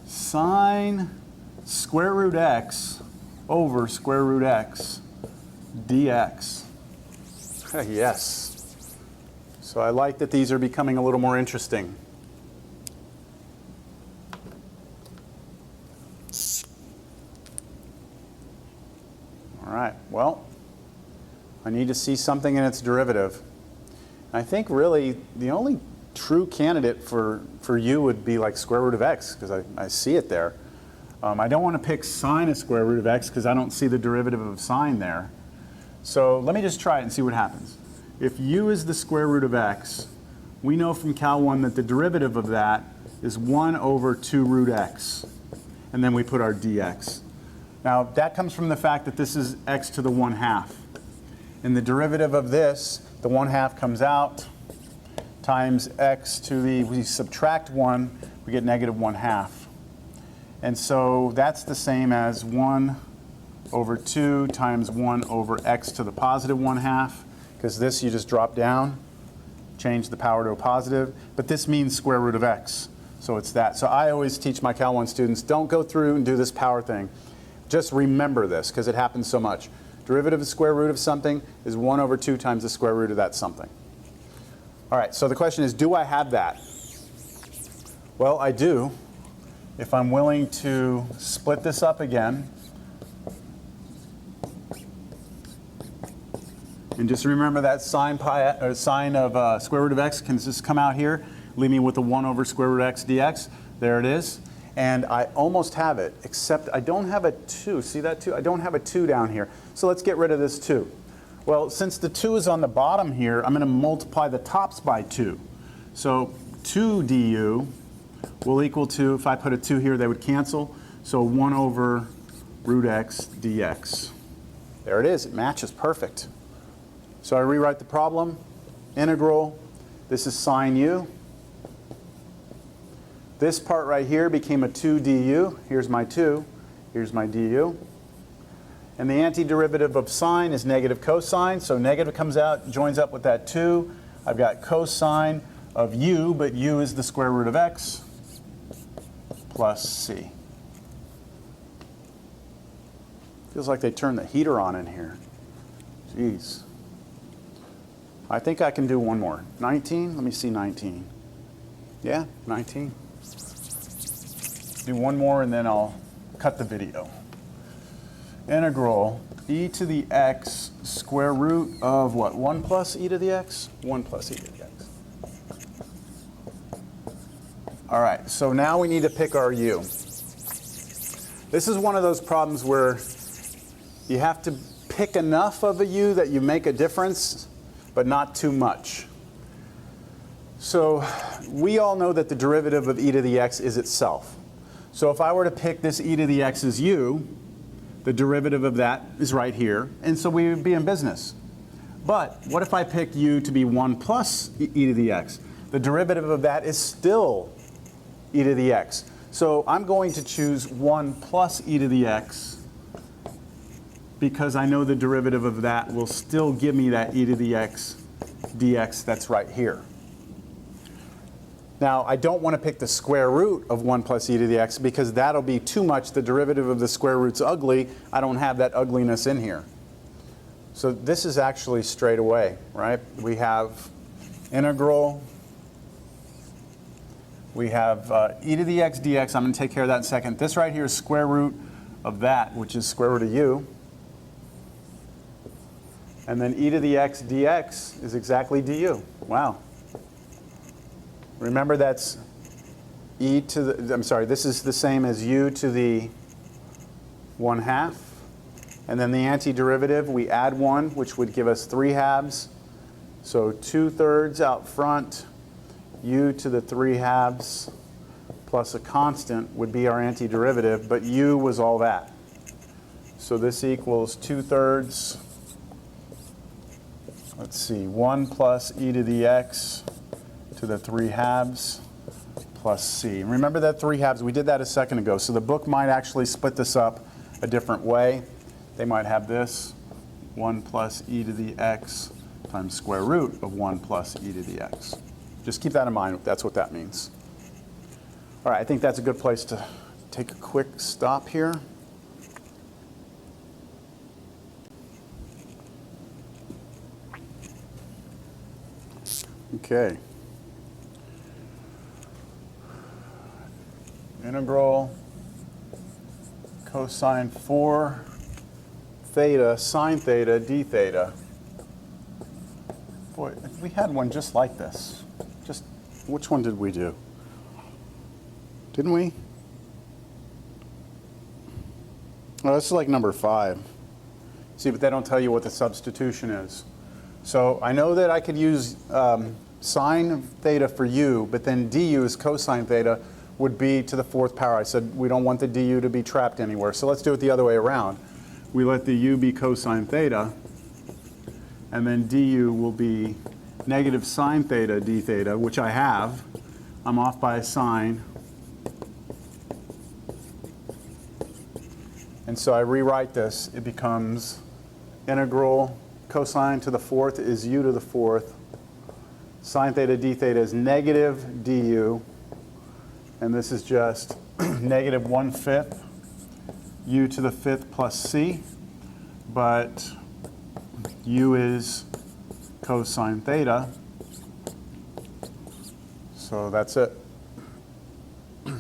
Sine square root x over square root x dx. Yes. So I like that these are becoming a little more interesting. All right, well, I need to see something in its derivative. I think really the only true candidate for u would be like square root of x, because I see it there. I don't want to pick sine of square root of x because I don't see the derivative of sine there. So let me just try it and see what happens. If u is the square root of x, we know from Cal 1 that the derivative of that is 1 over 2 root x. And then we put our dx. Now that comes from the fact that this is x to the 1/2. And the derivative of this, the 1/2 comes out, times x to the, we subtract 1, we get negative 1/2. And so that's the same as 1 over 2 times 1 over x to the positive 1/2, because this you just drop down, change the power to a positive, but this means square root of x. So it's that. So I always teach my Cal 1 students, don't go through and do this power thing. Just remember this, because it happens so much. Derivative of the square root of something is 1 over 2 times the square root of that something. All right, so the question is, do I have that? Well, I do. If I'm willing to split this up again, and just remember that sine of square root of x can just come out here, leave me with the 1 over square root x dx. There it is. And I almost have it, except I don't have a 2. See that 2? I don't have a 2 down here. So let's get rid of this 2. Well, since the 2 is on the bottom here, I'm going to multiply the tops by 2. So 2 du will equal to, if I put a 2 here, they would cancel. So 1 over root x dx. There it is. It matches perfect. So I rewrite the problem. Integral. This is sine u. This part right here became a 2 du. Here's my 2. Here's my du. And the antiderivative of sine is negative cosine. So negative comes out, joins up with that 2. I've got cosine of u, but u is the square root of x plus c. Feels like they turned the heater on in here. Jeez. I think I can do one more. 19? Let me see 19. Yeah, 19. Do one more and then I'll cut the video. Integral e to the x square root of what? 1 plus e to the x? 1 plus e to the x. All right, so now we need to pick our u. This is one of those problems where you have to pick enough of a u that you make a difference, but not too much. So we all know that the derivative of e to the x is itself. So if I were to pick this e to the x as u, the derivative of that is right here, and so we would be in business. But what if I pick u to be 1 plus e to the x? The derivative of that is still e to the x. So I'm going to choose 1 plus e to the x because I know the derivative of that will still give me that e to the x dx that's right here. Now, I don't want to pick the square root of 1 plus e to the x because that'll be too much. The derivative of the square root's ugly. I don't have that ugliness in here. So this is actually straight away, right? We have integral. We have e to the x dx. I'm going to take care of that in a second. This right here is square root of that, which is square root of u. And then e to the x dx is exactly du. Wow. Remember that's e to the, I'm sorry, this is the same as u to the 1/2. And then the antiderivative, we add 1, which would give us 3/2. So 2/3 out front, u to the 3/2 plus a constant would be our antiderivative, but u was all that. So this equals 2/3, let's see, 1 plus e to the x to the 3/2 plus c. Remember that 3/2, we did that a second ago. So the book might actually split this up a different way. They might have this, 1 plus e to the x times square root of 1 plus e to the x. Just keep that in mind, that's what that means. All right, I think that's a good place to take a quick stop here. Okay. Integral cosine 4 theta sine theta d theta. Boy, we had one just like this. Just, which one did we do? Didn't we? Oh, this is like number 5. See, but they don't tell you what the substitution is. So I know that I could use sine of theta for u, but then du is cosine theta would be to the 4th power. I said we don't want the du to be trapped anywhere. So let's do it the other way around. We let the u be cosine theta, and then du will be negative sine theta d theta, which I have. I'm off by a sine. And so I rewrite this. It becomes integral cosine to the 4th is u to the 4th. Sine theta d theta is negative du. And this is just negative 1/5 u to the 5th plus c. But u is cosine theta. So that's it. Okay.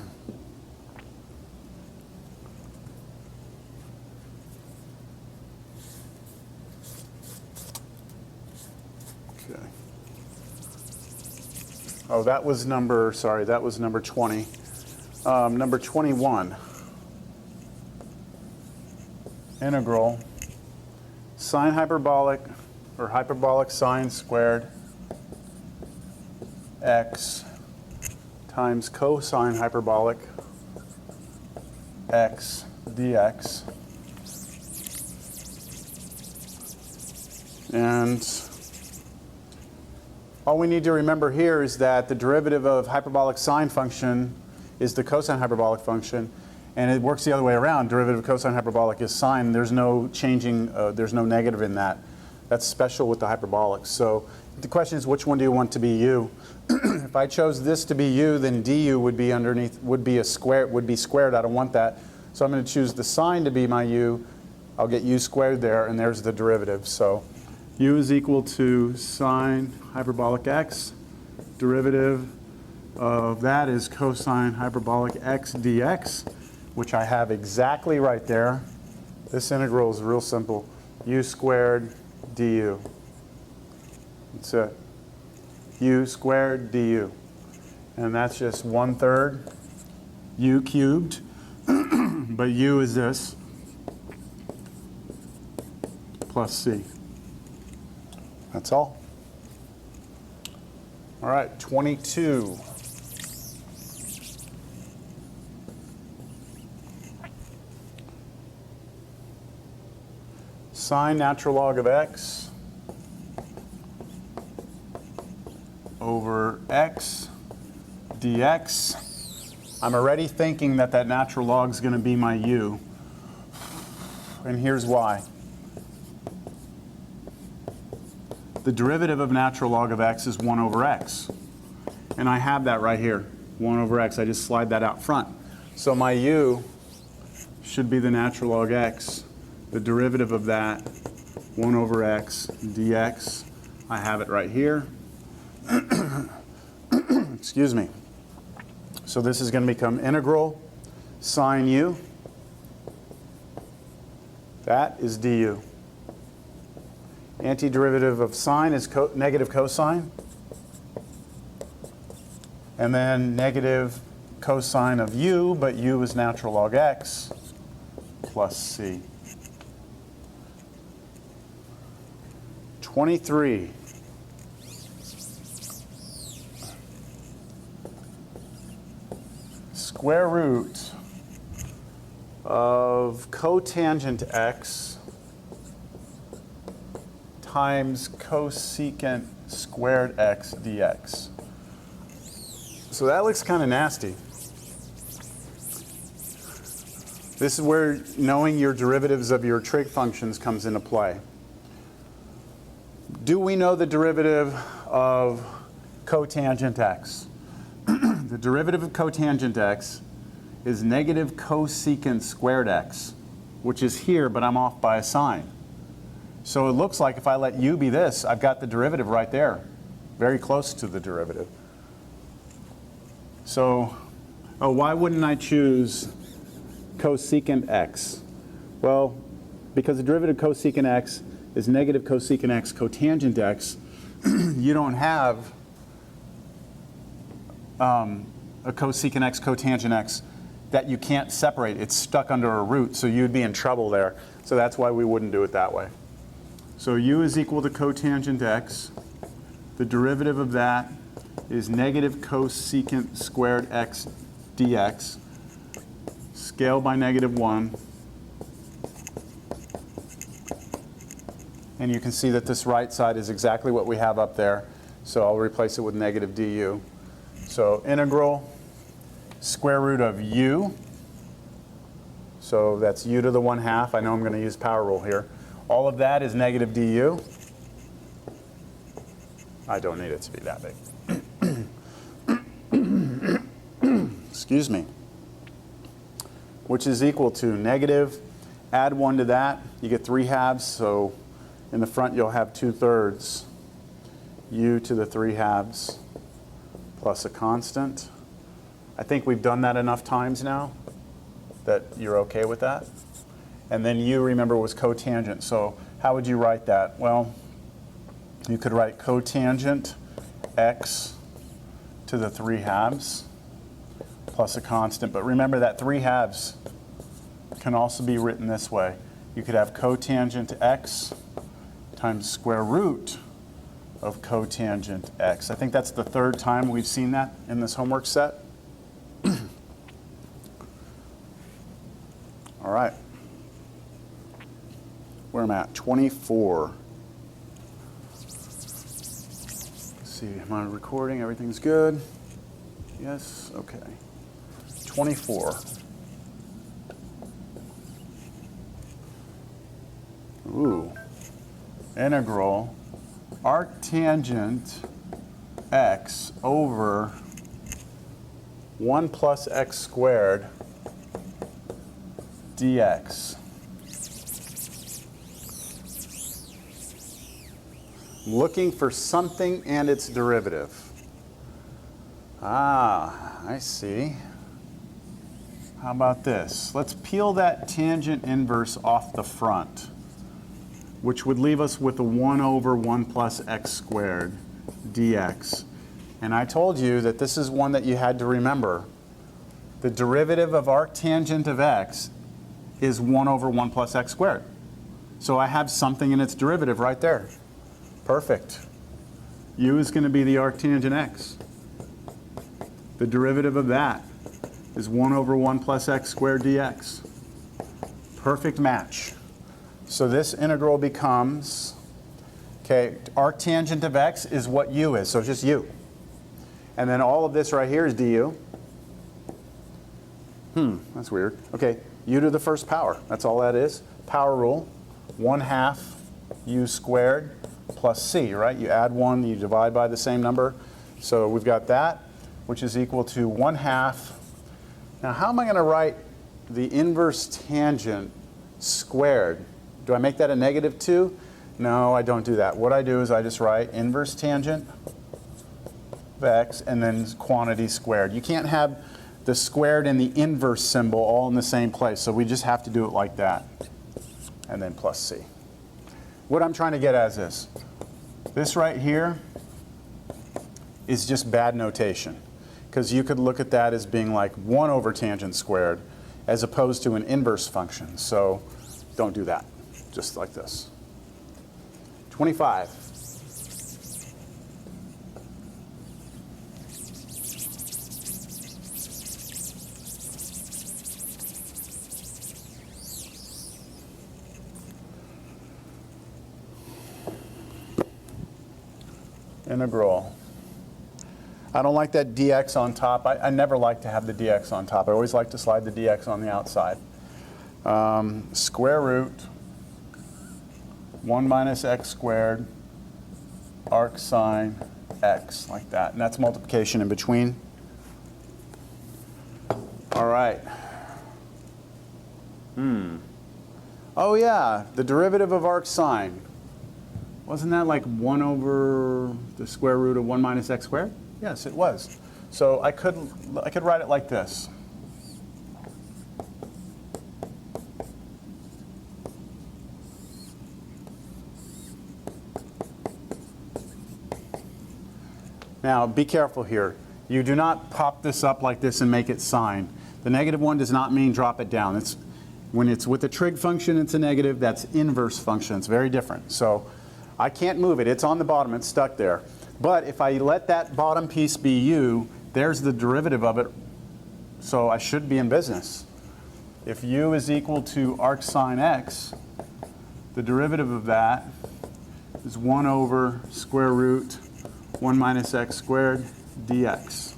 Oh, that was number, sorry, that was number 20. Number 21. Integral sine hyperbolic, or hyperbolic sine squared x times cosine hyperbolic x dx. And all we need to remember here is that the derivative of hyperbolic sine function is the cosine hyperbolic function, and it works the other way around. Derivative of cosine hyperbolic is sine. There's no changing, there's no negative in that. That's special with the hyperbolics. So the question is, which one do you want to be u? If I chose this to be u, then du would be underneath, would be squared. I don't want that. So I'm going to choose the sine to be my u. I'll get u squared there, and there's the derivative. So u is equal to sine hyperbolic x. Derivative of that is cosine hyperbolic x dx, which I have exactly right there. This integral is real simple. U squared du. That's it. U squared du. And that's just 1/3 u cubed. But u is this, plus c. That's all. All right, 22. Sine natural log of x over x dx. I'm already thinking that that natural log is going to be my u. And here's why. The derivative of natural log of x is 1 over x. And I have that right here, 1 over x. I just slide that out front. So my u should be the natural log x. The derivative of that, 1 over x dx. I have it right here. Excuse me. So this is going to become integral sine u. That is du. Antiderivative of sine is negative cosine. And then negative cosine of u, but u is natural log x plus c. 23. Square root of cotangent x times cosecant squared x dx. So that looks kind of nasty. This is where knowing your derivatives of your trig functions comes into play. Do we know the derivative of cotangent x? The derivative of cotangent x is negative cosecant squared x, which is here, but I'm off by a sign. So it looks like if I let u be this, I've got the derivative right there, very close to the derivative. So, oh, why wouldn't I choose cosecant x? Well, because the derivative of cosecant x is negative cosecant x cotangent x, you don't have a cosecant x cotangent x that you can't separate. It's stuck under a root, so you'd be in trouble there. So that's why we wouldn't do it that way. So u is equal to cotangent x. The derivative of that is negative cosecant squared x dx. Scale by -1. And you can see that this right side is exactly what we have up there. So I'll replace it with negative du. So integral square root of u. So that's u to the 1/2. I know I'm going to use power rule here. All of that is negative du. I don't need it to be that big. Excuse me. Which is equal to negative, add 1 to that, you get 3/2, so in the front you'll have 2/3 u to the 3/2 plus a constant. I think we've done that enough times now that you're okay with that. And then u, remember, was cotangent. So how would you write that? Well, you could write cotangent x to the 3/2 plus a constant. But remember that 3/2 can also be written this way. You could have cotangent x times square root of cotangent x. I think that's the third time we've seen that in this homework set. All right. Where am I at? 24. Let's see, am I recording? Everything's good? Yes? Okay. 24. Ooh. Integral arctangent x over 1 plus x squared dx. Looking for something and its derivative. Ah, I see. How about this? Let's peel that tangent inverse off the front, which would leave us with a 1 over 1 plus x squared dx. And I told you that this is one that you had to remember. The derivative of arctangent of x is 1 over 1 plus x squared. So I have something in its derivative right there. Perfect. U is going to be the arctangent x. The derivative of that is 1 over 1 plus x squared dx. Perfect match. So this integral becomes, okay, arctangent of x is what u is, so it's just u. And then all of this right here is du. That's weird. Okay, u to the first power. That's all that is. Power rule, 1/2 u squared plus c, right? You add 1, you divide by the same number. So we've got that, which is equal to 1/2. Now how am I going to write the inverse tangent squared? Do I make that a -2? No, I don't do that. What I do is I just write inverse tangent of x and then quantity squared. You can't have the squared and the inverse symbol all in the same place, so we just have to do it like that. And then plus c. What I'm trying to get at is this. This right here is just bad notation, because you could look at that as being like 1 over tangent squared as opposed to an inverse function. So don't do that. Just like this. 25. Integral. I don't like that dx on top. I never like to have the dx on top. I always like to slide the dx on the outside. Square root 1 minus x squared arc sine x, like that. And that's multiplication in between. All right. Oh yeah, the derivative of arc sine. Wasn't that like 1 over the square root of 1 minus x squared? Yes, it was. So I could write it like this. Now, be careful here. You do not pop this up like this and make it sine. The negative 1 does not mean drop it down. When it's with the trig function, it's a negative. That's inverse function. It's very different. So I can't move it. It's on the bottom. It's stuck there. But if I let that bottom piece be u, there's the derivative of it. So I should be in business. If u is equal to arc sine x, the derivative of that is 1 over square root 1 minus x squared dx.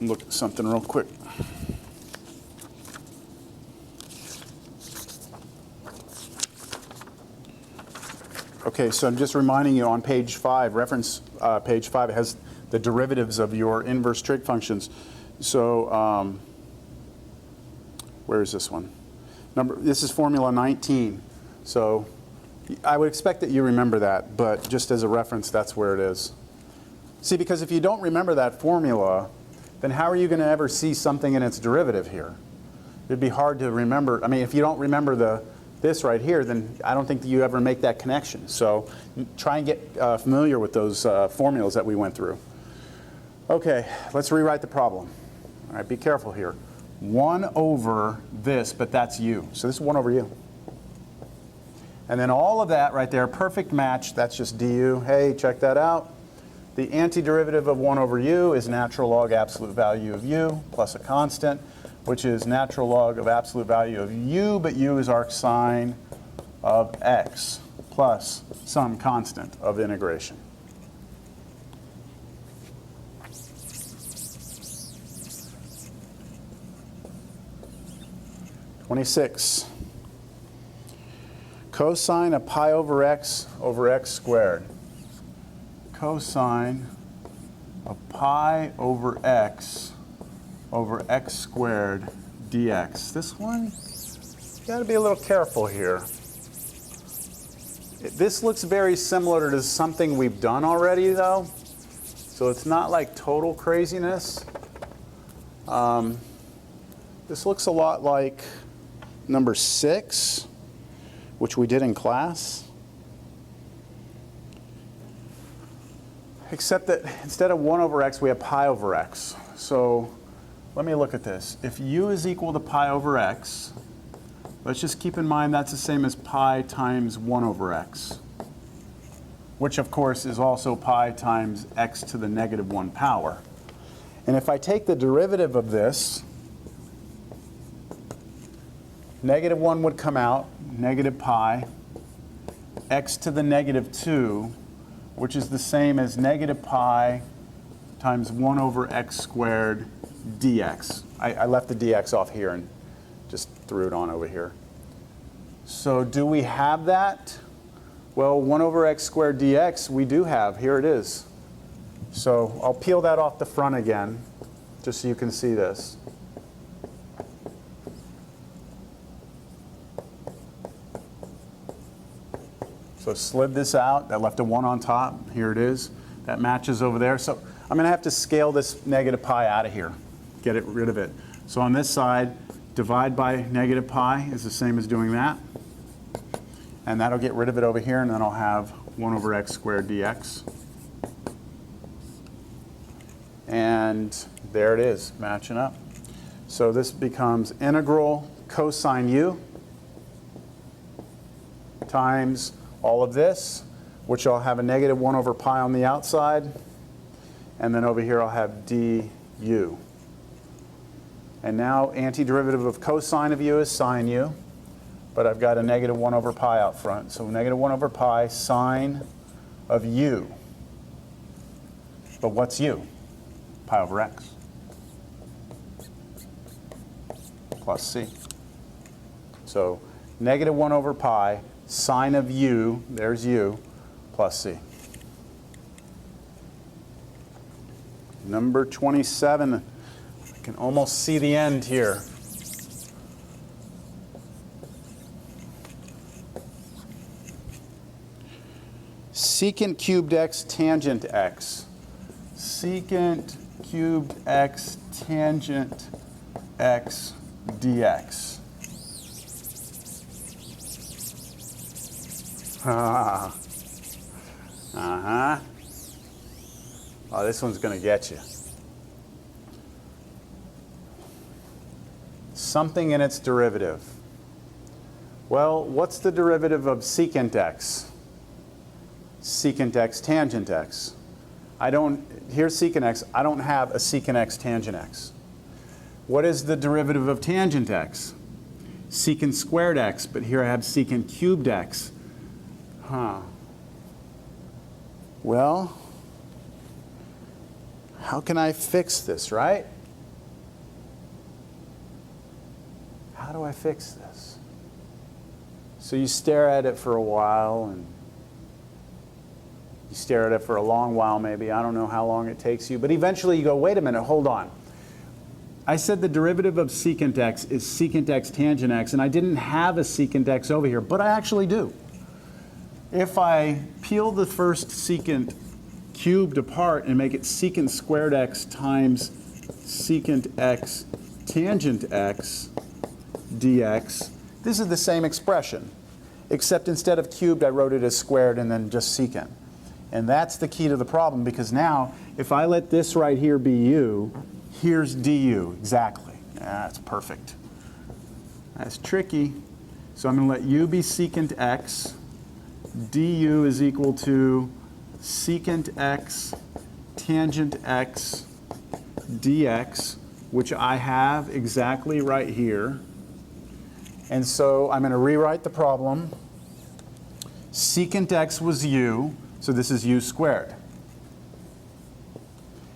Look at something real quick. Okay, so I'm just reminding you on page 5, reference page 5, it has the derivatives of your inverse trig functions. So where is this one? This is formula 19. So I would expect that you remember that, but just as a reference, that's where it is. See, because if you don't remember that formula, then how are you going to ever see something in its derivative here? It'd be hard to remember. I mean, if you don't remember this right here, then I don't think that you ever make that connection. So try and get familiar with those formulas that we went through. Okay, let's rewrite the problem. All right, be careful here. 1 over this, but that's u. So this is 1 over u. And then all of that right there, perfect match, that's just du. Hey, check that out. The antiderivative of 1 over u is natural log absolute value of u plus a constant, which is natural log of absolute value of u, but u is arc sine of x plus some constant of integration. (26) Cosine of pi over x squared. Cosine of pi over x squared dx. This one, you got to be a little careful here. This looks very similar to something we've done already, though. So it's not like total craziness. This looks a lot like number 6, which we did in class. Except that instead of 1 over x, we have pi over x. So let me look at this. If u is equal to pi over x, let's just keep in mind that's the same as pi times 1 over x, which of course is also pi times x to the negative 1 power. And if I take the derivative of this, negative 1 would come out, negative pi, x to the negative 2, which is the same as negative pi times 1 over x squared dx. I left the dx off here and just threw it on over here. So do we have that? Well, 1 over x squared dx we do have. Here it is. So I'll peel that off the front again, just so you can see this. So slid this out, that left a 1 on top, here it is. That matches over there. So I'm going to have to scale this negative pi out of here, get rid of it. So on this side, divide by negative pi is the same as doing that. And that'll get rid of it over here, and then I'll have 1 over x squared dx. And there it is, matching up. So this becomes integral cosine u times all of this, which I'll have a negative 1 over pi on the outside, and then over here I'll have du. And now antiderivative of cosine of u is sine u, but I've got a negative 1 over pi out front. So negative 1 over pi sine of u. But what's u? Pi over x plus c. So negative 1 over pi sine of u, there's u, plus c. Number 27, I can almost see the end here. Secant cubed x tangent x. Secant cubed x tangent x dx. Ah. Uh-huh. Oh, this one's going to get you. Something in its derivative. Well, what's the derivative of secant x? Secant x tangent x. Here's secant x. I don't have a secant x tangent x. What is the derivative of tangent x? Secant squared x, but here I have secant cubed x. Well, how can I fix this, right? How do I fix this? So you stare at it for a while, and you stare at it for a long while maybe. I don't know how long it takes you. But eventually you go, wait a minute, hold on. I said the derivative of secant x is secant x tangent x, and I didn't have a secant x over here, but I actually do. If I peel the first secant cubed apart and make it secant squared x times secant x tangent x dx, this is the same expression, except instead of cubed, I wrote it as squared and then just secant. And that's the key to the problem, because now if I let this right here be u, here's du, exactly. That's perfect. That's tricky. So I'm going to let u be secant x. Du is equal to secant x tangent x dx, which I have exactly right here. And so I'm going to rewrite the problem. Secant x was u, so this is u squared.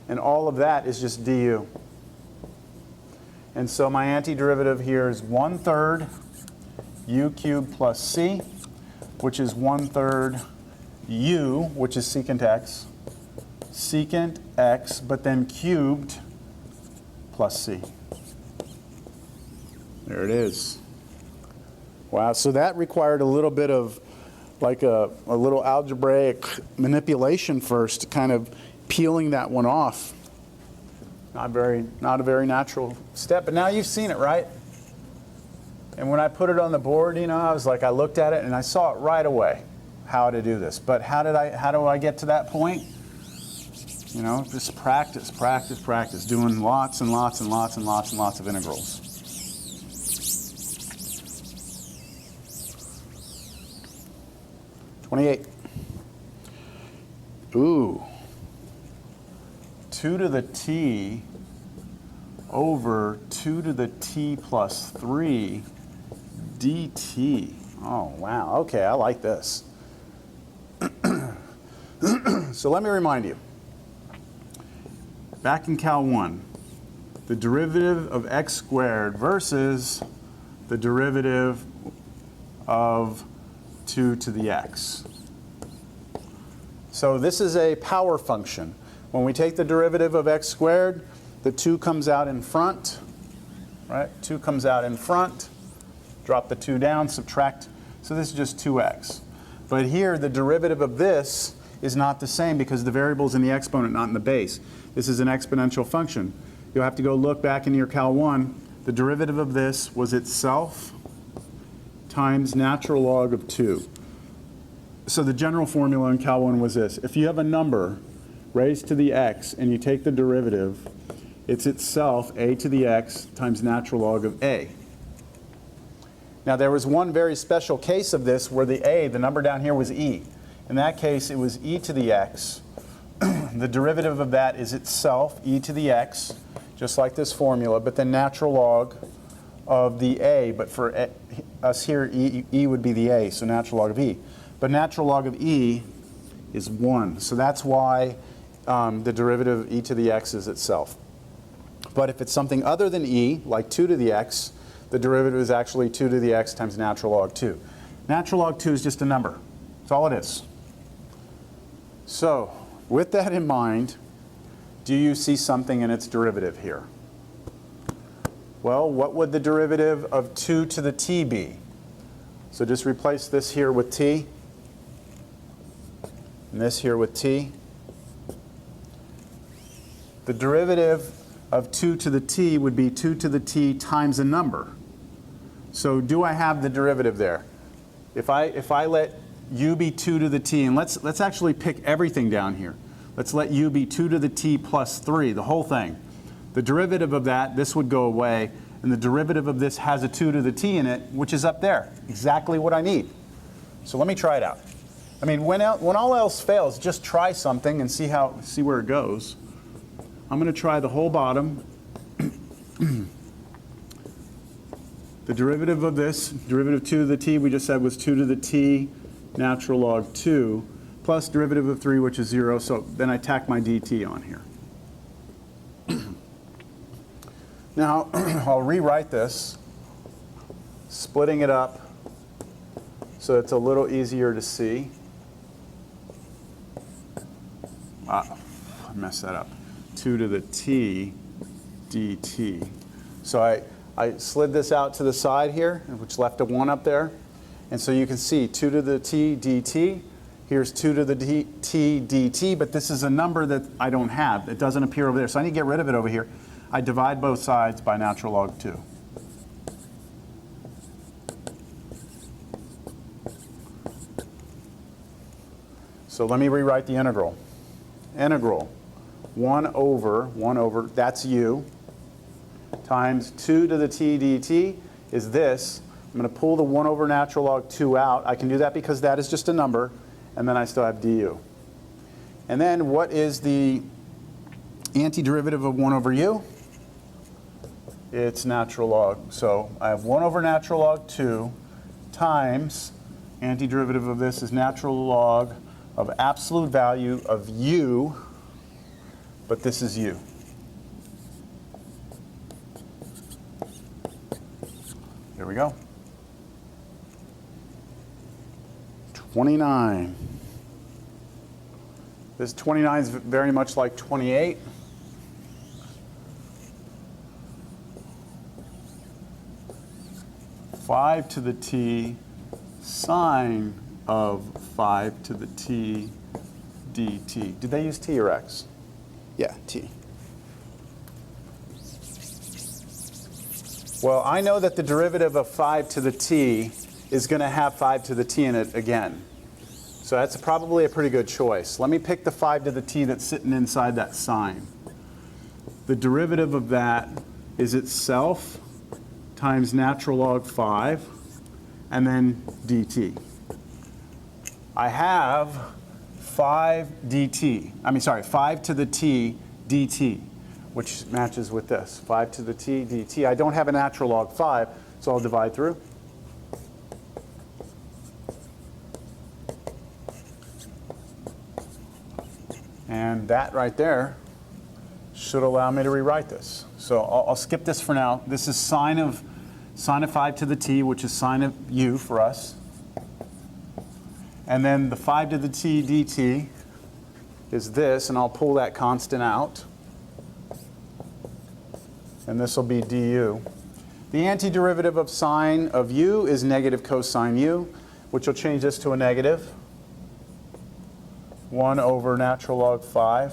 And all of that is just du. And so my antiderivative here is 1/3 u cubed plus c, which is 1/3 u, which is secant x, but then cubed plus c. There it is. Wow, so that required a little bit of like a little algebraic manipulation first, kind of peeling that one off. Not a very natural step, but now you've seen it, right? And when I put it on the board, you know, I looked at it and I saw it right away how to do this. But how do I get to that point? You know, just practice, doing lots and lots and lots and lots and lots of integrals. Ooh. 2 to the t over 2 to the t plus 3 dt. Oh, wow. Okay, I like this. So let me remind you. Back in Cal 1, the derivative of x squared versus the derivative of 2 to the x. So this is a power function. When we take the derivative of x squared, the 2 comes out in front, right? 2 comes out in front. Drop the 2 down, subtract. So this is just 2x. But here, the derivative of this is not the same because the variable is in the exponent, not in the base. This is an exponential function. You'll have to go look back in your Cal 1. The derivative of this was itself times natural log of 2. So the general formula in Cal 1 was this. If you have a number raised to the x and you take the derivative, it's itself a to the x times natural log of a. Now there was one very special case of this where the number down here was e. In that case it was e to the x. The derivative of that is itself e to the x, just like this formula, but then natural log of the a, but for us here e would be the a, so natural log of e. But natural log of e is 1, so that's why the derivative of e to the x is itself. But if it's something other than e, like 2 to the x, the derivative is actually 2 to the x times natural log 2. Natural log 2 is just a number. That's all it is. So with that in mind, do you see something in its derivative here? Well, what would the derivative of 2 to the t be? So just replace this here with t, and this here with t. The derivative of 2 to the t would be 2 to the t times a number. So do I have the derivative there? If I let u be 2 to the t, and let's actually pick everything down here. Let's let u be 2 to the t plus 3, the whole thing. The derivative of that, this would go away, and the derivative of this has a 2 to the t in it, which is up there, exactly what I need. So let me try it out. I mean, when all else fails, just try something and see where it goes. I'm going to try the whole bottom. The derivative of this, derivative 2 to the t, we just said was 2 to the t natural log 2, plus derivative of 3, which is 0, so then I tack my dt on here. Now, I'll rewrite this, splitting it up so it's a little easier to see. I messed that up. 2 to the t dt. So I slid this out to the side here, which left a 1 up there. And so you can see 2 to the t dt. Here's 2 to the t dt, but this is a number that I don't have. It doesn't appear over there. So I need to get rid of it over here. I divide both sides by natural log 2. So let me rewrite the integral. Integral 1 over, that's u, times 2 to the t dt is this. I'm going to pull the 1 over natural log 2 out. I can do that because that is just a number, and then I still have du. And then what is the antiderivative of 1 over u? It's natural log. So I have 1 over natural log 2 times, antiderivative of this is natural log of absolute value of u, but this is u. Here we go. 29. This 29 is very much like 28. Five to the t sine of 5 to the t dt. Did they use t or x? Yeah, t. Well, I know that the derivative of 5 to the t is going to have 5 to the t in it again. So that's probably a pretty good choice. Let me pick the 5 to the t that's sitting inside that sine. The derivative of that is itself times natural log 5, and then dt. I have 5 to the t dt, which matches with this, 5 to the t dt. I don't have a natural log 5, so I'll divide through. And that right there should allow me to rewrite this. So I'll skip this for now. This is sine of 5 to the t, which is sine of u for us. And then the 5 to the t dt is this, and I'll pull that constant out. And this will be du. The antiderivative of sine of u is negative cosine u, which will change this to a negative. 1 over natural log 5.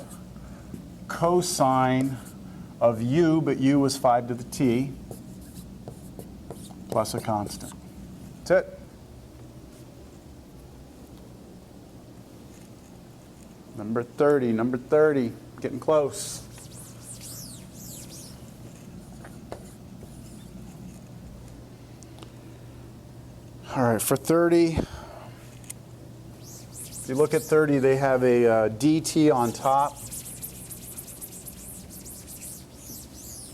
Cosine of u, but u was 5 to the t, plus a constant. That's it. Number 30, getting close. All right, for 30, if you look at 30, they have a dt on top.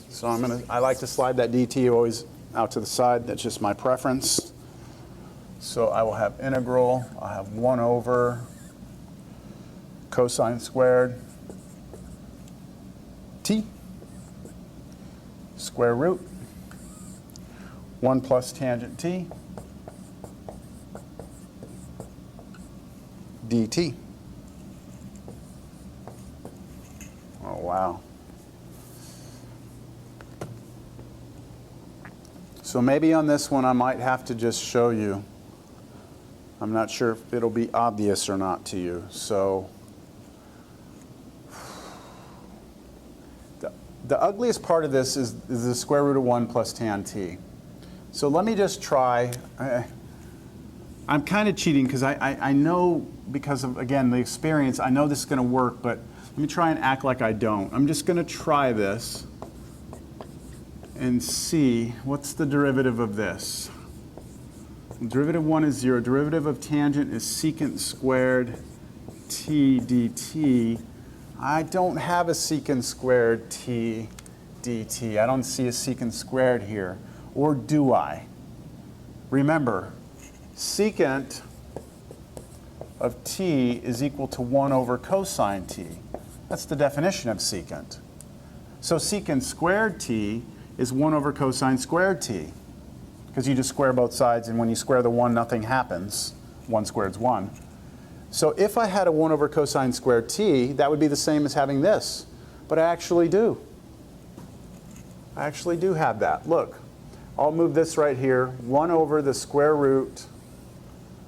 So I like to slide that dt always out to the side. That's just my preference. So I will have integral. I have 1 over cosine squared t square root 1 plus tangent t dt. Oh, wow. So maybe on this one I might have to just show you. I'm not sure if it'll be obvious or not to you. So the ugliest part of this is the square root of 1 plus tan t. So let me just try. I'm kind of cheating because I know, because of, again, the experience, I know this is going to work, but let me try and act like I don't. I'm just going to try this and see what's the derivative of this. Derivative 1 is 0. Derivative of tangent is secant squared t dt. I don't have a secant squared t dt. I don't see a secant squared here. Or do I? Remember, secant of t is equal to 1 over cosine t. That's the definition of secant. So secant squared t is 1 over cosine squared t, because you just square both sides, and when you square the 1, nothing happens. 1 squared is 1. So if I had a 1 over cosine squared t, that would be the same as having this. But I actually do. I actually do have that. Look, I'll move this right here. 1 over the square root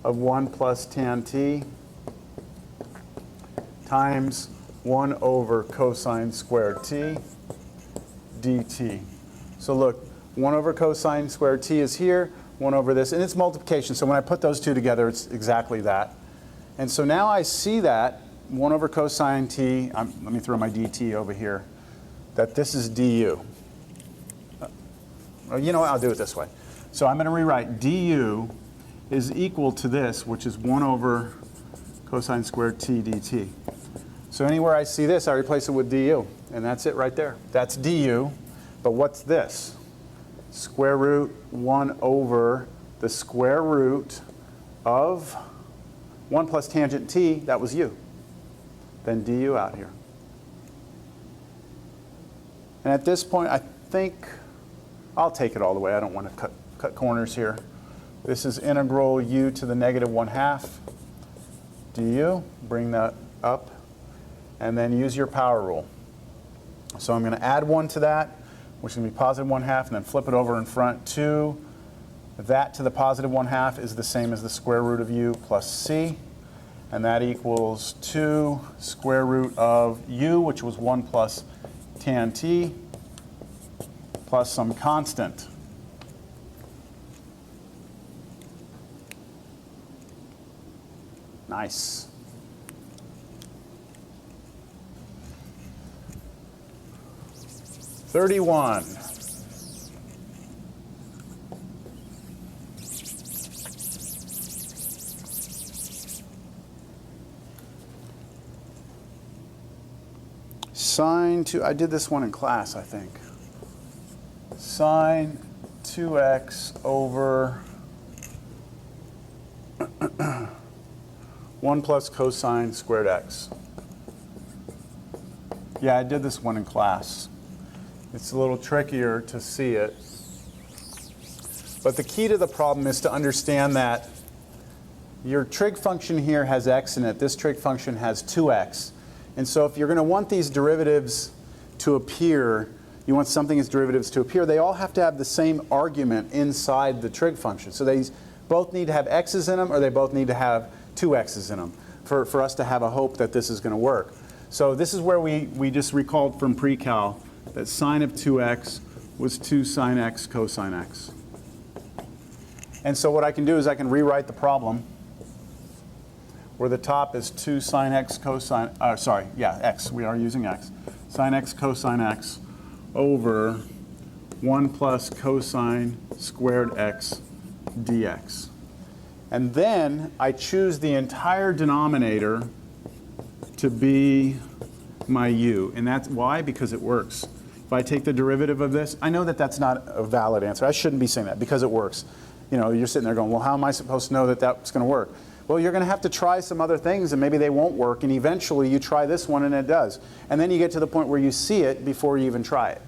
of 1 plus tan t times 1 over cosine squared t dt. So look, 1 over cosine squared t is here, 1 over this, and it's multiplication. So when I put those two together, it's exactly that. And so now I see that 1 over cosine t, let me throw my dt over here, that this is du. You know what, I'll do it this way. So I'm going to rewrite du is equal to this, which is 1 over cosine squared t dt. So anywhere I see this, I replace it with du, and that's it right there. That's du, but what's this? Square root 1 over the square root of 1 plus tangent t, that was u. Then du out here. And at this point, I think I'll take it all the way. I don't want to cut corners here. This is integral u to the negative 1/2 du. Bring that up. And then use your power rule. So I'm going to add 1 to that, which is going to be positive 1/2, and then flip it over in front. 2. That to the positive 1/2 is the same as the square root of u plus c. And that equals 2 square root of u, which was 1 plus tan t, plus some constant. Nice. $31. Sine 2, I did this one in class, I think. Sine 2x over 1 plus cosine squared x. Yeah, I did this one in class. It's a little trickier to see it. But the key to the problem is to understand that your trig function here has x in it. This trig function has 2x. And so if you're going to want these derivatives to appear, you want something's derivatives to appear, they all have to have the same argument inside the trig function. So they both need to have x's in them, or they both need to have 2x's in them for us to have a hope that this is going to work. So this is where we just recalled from pre-cal that sine of 2x was 2 sine x cosine x. And so what I can do is I can rewrite the problem where the top is 2 sine x cosine, x, we are using x, sine x cosine x over 1 plus cosine squared x dx. And then I choose the entire denominator to be my u. And that's why? Because it works. If I take the derivative of this, I know that that's not a valid answer. I shouldn't be saying that because it works. You know, you're sitting there going, well, how am I supposed to know that that's going to work? Well, you're going to have to try some other things, and maybe they won't work, and eventually you try this one and it does. And then you get to the point where you see it before you even try it.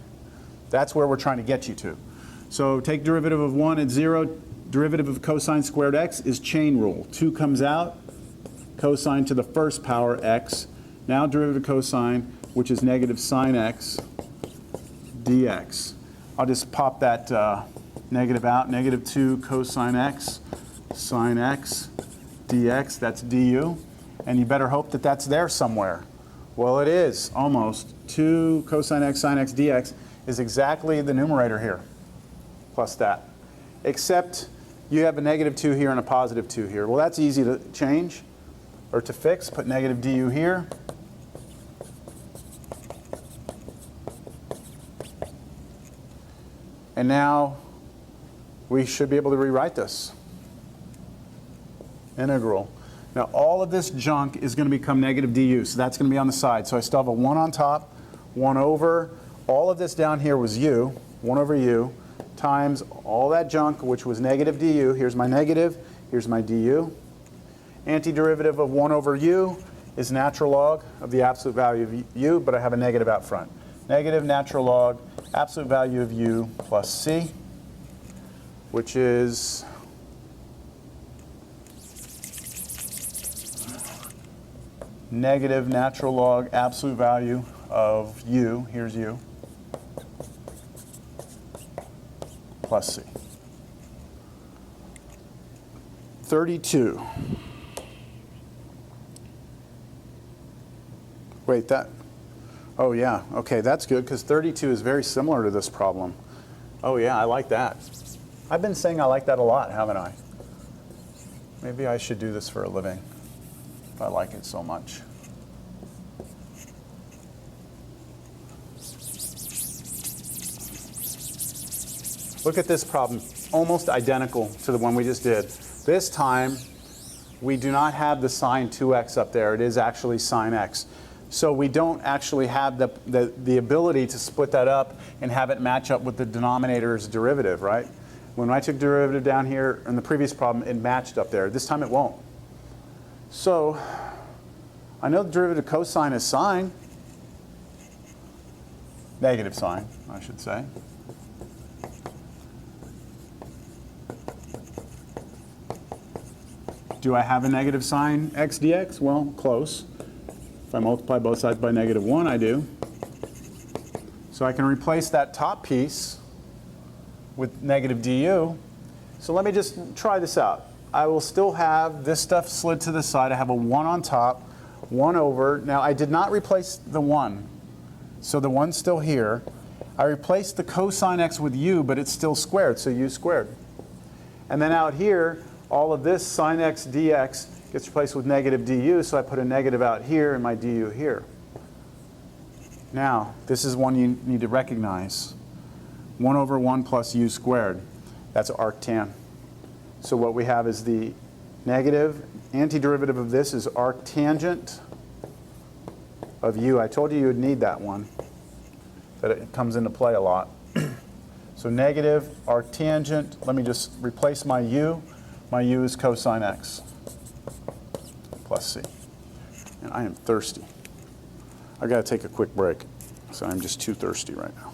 That's where we're trying to get you to. So take derivative of 1 at 0. Derivative of cosine squared x is chain rule. 2 comes out, cosine to the first power x. Now derivative of cosine, which is negative sine x dx. I'll just pop that negative out, negative 2 cosine x, sine x, dx, that's du. And you better hope that that's there somewhere. Well, it is, almost. 2 cosine x, sine x, dx is exactly the numerator here, plus that. Except you have a negative 2 here and a positive 2 here. Well, that's easy to change, or to fix. Put negative du here. And now we should be able to rewrite this. Integral. Now all of this junk is going to become negative du, so that's going to be on the side. So I still have a 1 on top, 1 over, all of this down here was u, 1 over u, times all that junk, which was negative du. Here's my negative, here's my du. Antiderivative of 1 over u is natural log of the absolute value of u, but I have a negative out front. Negative natural log absolute value of u plus c, which is negative natural log absolute value of u, here's u, plus c. 32. Wait, that, oh yeah, okay, that's good because 32 is very similar to this problem. Oh yeah, I like that. I've been saying I like that a lot, haven't I? Maybe I should do this for a living if I like it so much. Look at this problem, almost identical to the one we just did. This time, we do not have the sine 2x up there. It is actually sine x. So we don't actually have the ability to split that up and have it match up with the denominator's derivative, right? When I took derivative down here in the previous problem, it matched up there. This time it won't. So I know the derivative of cosine is sine. Negative sine, I should say. Do I have a negative sine x dx? Well, close. If I multiply both sides by negative 1, I do. So I can replace that top piece with negative du. So let me just try this out. I will still have this stuff slid to the side. I have a 1 on top, 1 over. Now, I did not replace the 1. So the 1's still here. I replaced the cosine x with u, but it's still squared, so u squared. And then out here, all of this sine x dx gets replaced with negative du, so I put a negative out here and my du here. Now, this is one you need to recognize. 1 over 1 plus u squared. That's arctan. So what we have is the negative antiderivative of this is arctangent of u. I told you would need that one, that it comes into play a lot. So negative arctangent, let me just replace my u. My u is cosine x plus c. And I am thirsty. I've got to take a quick break, so I'm just too thirsty right now.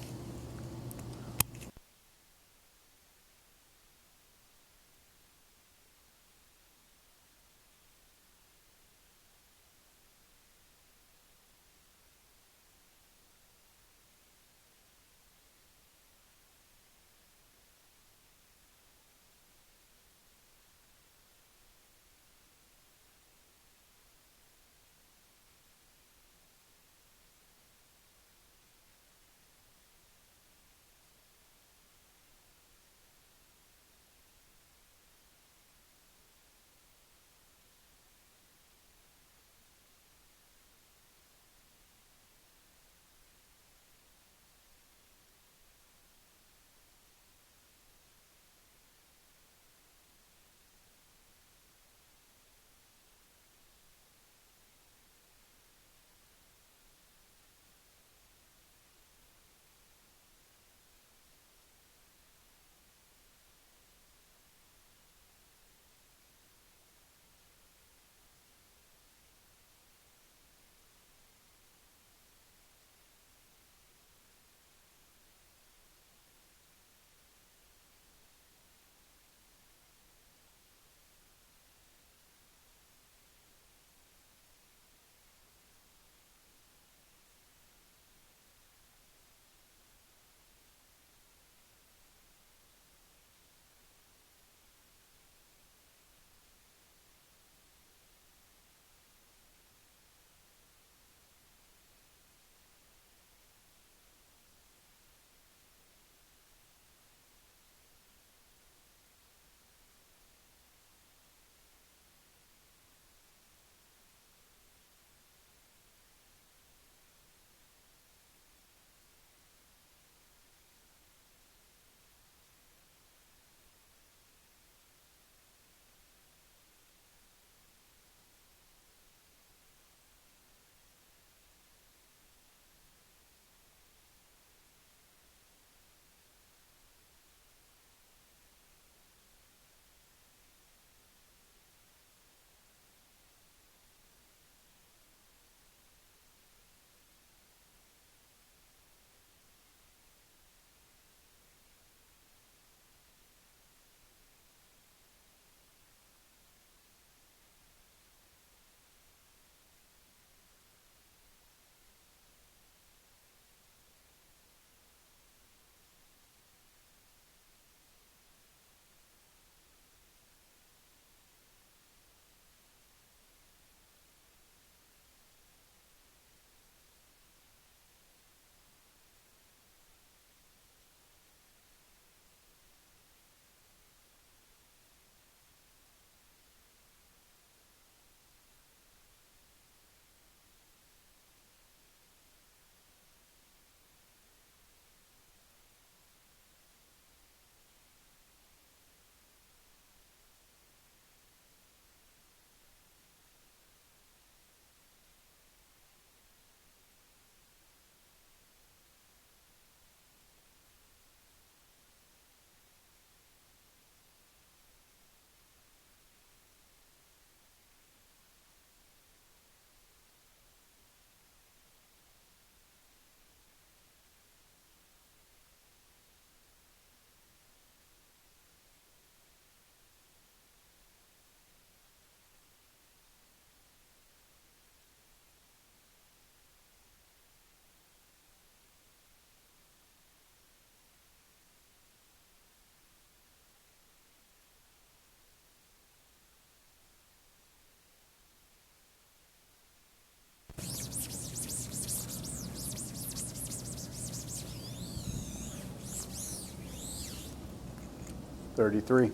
33.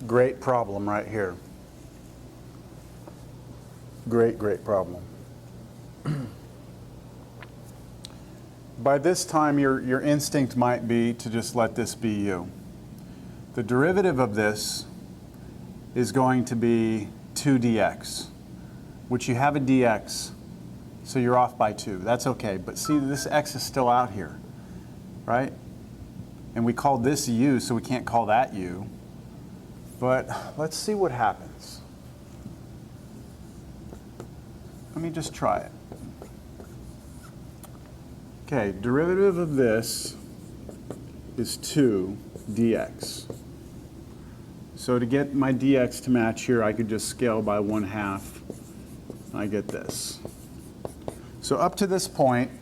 Great problem right here. Great, great problem. By this time, your instinct might be to just let this be u. The derivative of this is going to be 2 dx, which you have a dx, so you're off by 2. That's okay, but see, this x is still out here, right? And we called this u, so we can't call that u. But let's see what happens. Let me just try it. Okay, derivative of this is 2 dx. So to get my dx to match here, I could just scale by 1/2. I get this. So up to this point,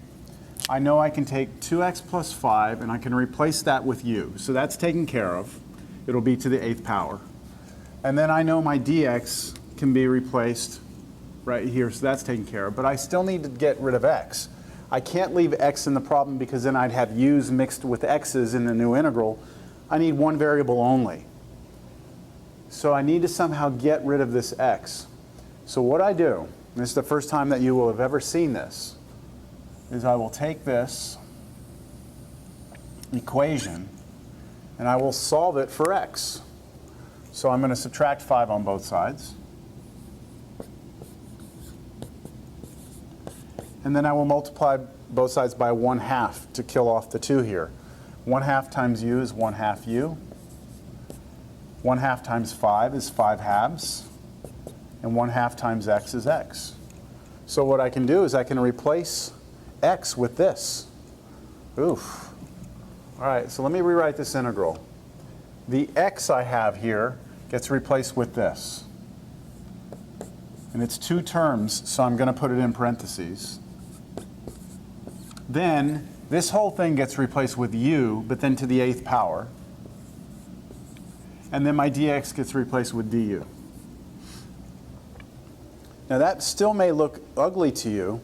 I know I can take 2x plus 5 and I can replace that with u. So that's taken care of. It'll be to the 8th power. And then I know my dx can be replaced right here, so that's taken care of. But I still need to get rid of x. I can't leave x in the problem because then I'd have u's mixed with x's in the new integral. I need one variable only. So I need to somehow get rid of this x. So what I do, and this is the first time that you will have ever seen this, is I will take this equation and I will solve it for x. So I'm going to subtract 5 on both sides. And then I will multiply both sides by 1/2 to kill off the 2 here. 1/2 times u is 1/2 u. 1/2 times 5 is 5/2. And 1/2 times x is x. So what I can do is I can replace x with this. Oof. All right, so let me rewrite this integral. The x I have here gets replaced with this. And it's 2 terms, so I'm going to put it in parentheses. Then this whole thing gets replaced with u, but then to the 8th power. And then my dx gets replaced with du. Now that still may look ugly to you,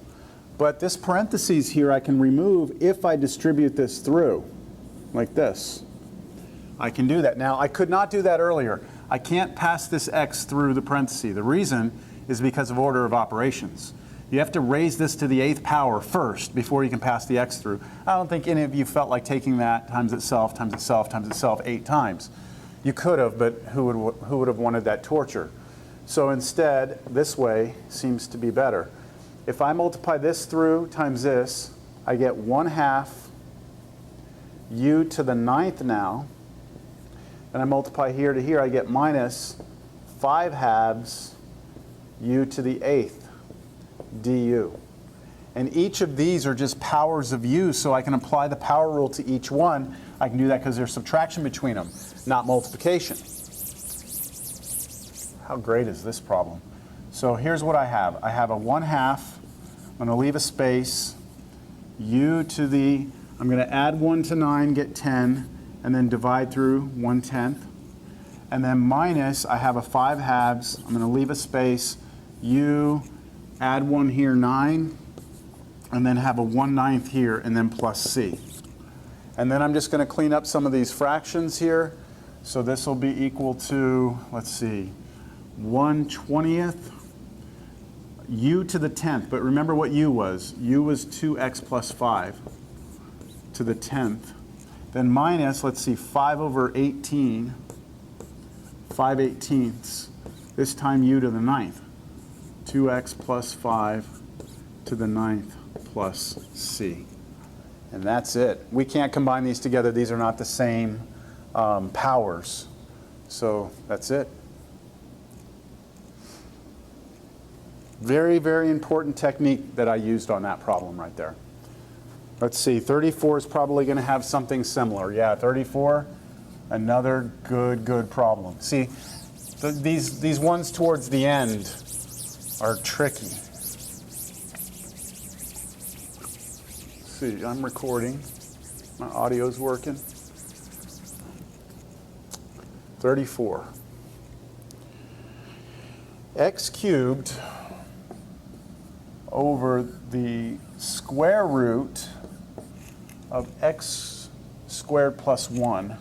but this parentheses here I can remove if I distribute this through, like this. I can do that. Now I could not do that earlier. I can't pass this x through the parenthesis. The reason is because of order of operations. You have to raise this to the 8th power first before you can pass the x through. I don't think any of you felt like taking that times itself, times itself, times itself 8 times. You could have, but who would have wanted that torture? So instead, this way seems to be better. If I multiply this through times this, I get 1/2 u to the 9th now. And I multiply here to here, I get minus 5/2 u to the 8th du. And each of these are just powers of u, so I can apply the power rule to each one. I can do that because there's subtraction between them, not multiplication. How great is this problem? So here's what I have. I have a 1/2. I'm going to leave a space. U to the, I'm going to add 1 to 9, get 10, and then divide through 1/10. And then minus, I have a 5/2. I'm going to leave a space. U, add 1 here, 9, and then have a 1/9 here, and then plus c. And then I'm just going to clean up some of these fractions here. So this will be equal to, let's see, 1/20th u to the 10th. But remember what u was. U was 2x plus 5 to the 10th. Then minus, let's see, 5 over 18, 5/18. This time u to the 9th. 2x plus 5 to the 9th plus c. And that's it. We can't combine these together. These are not the same powers. So that's it. Very, very important technique that I used on that problem right there. Let's see, 34 is probably going to have something similar. Yeah, 34, another good problem. See, these ones towards the end are tricky. See, I'm recording. My audio's working. 34. X cubed over the square root of x squared plus 1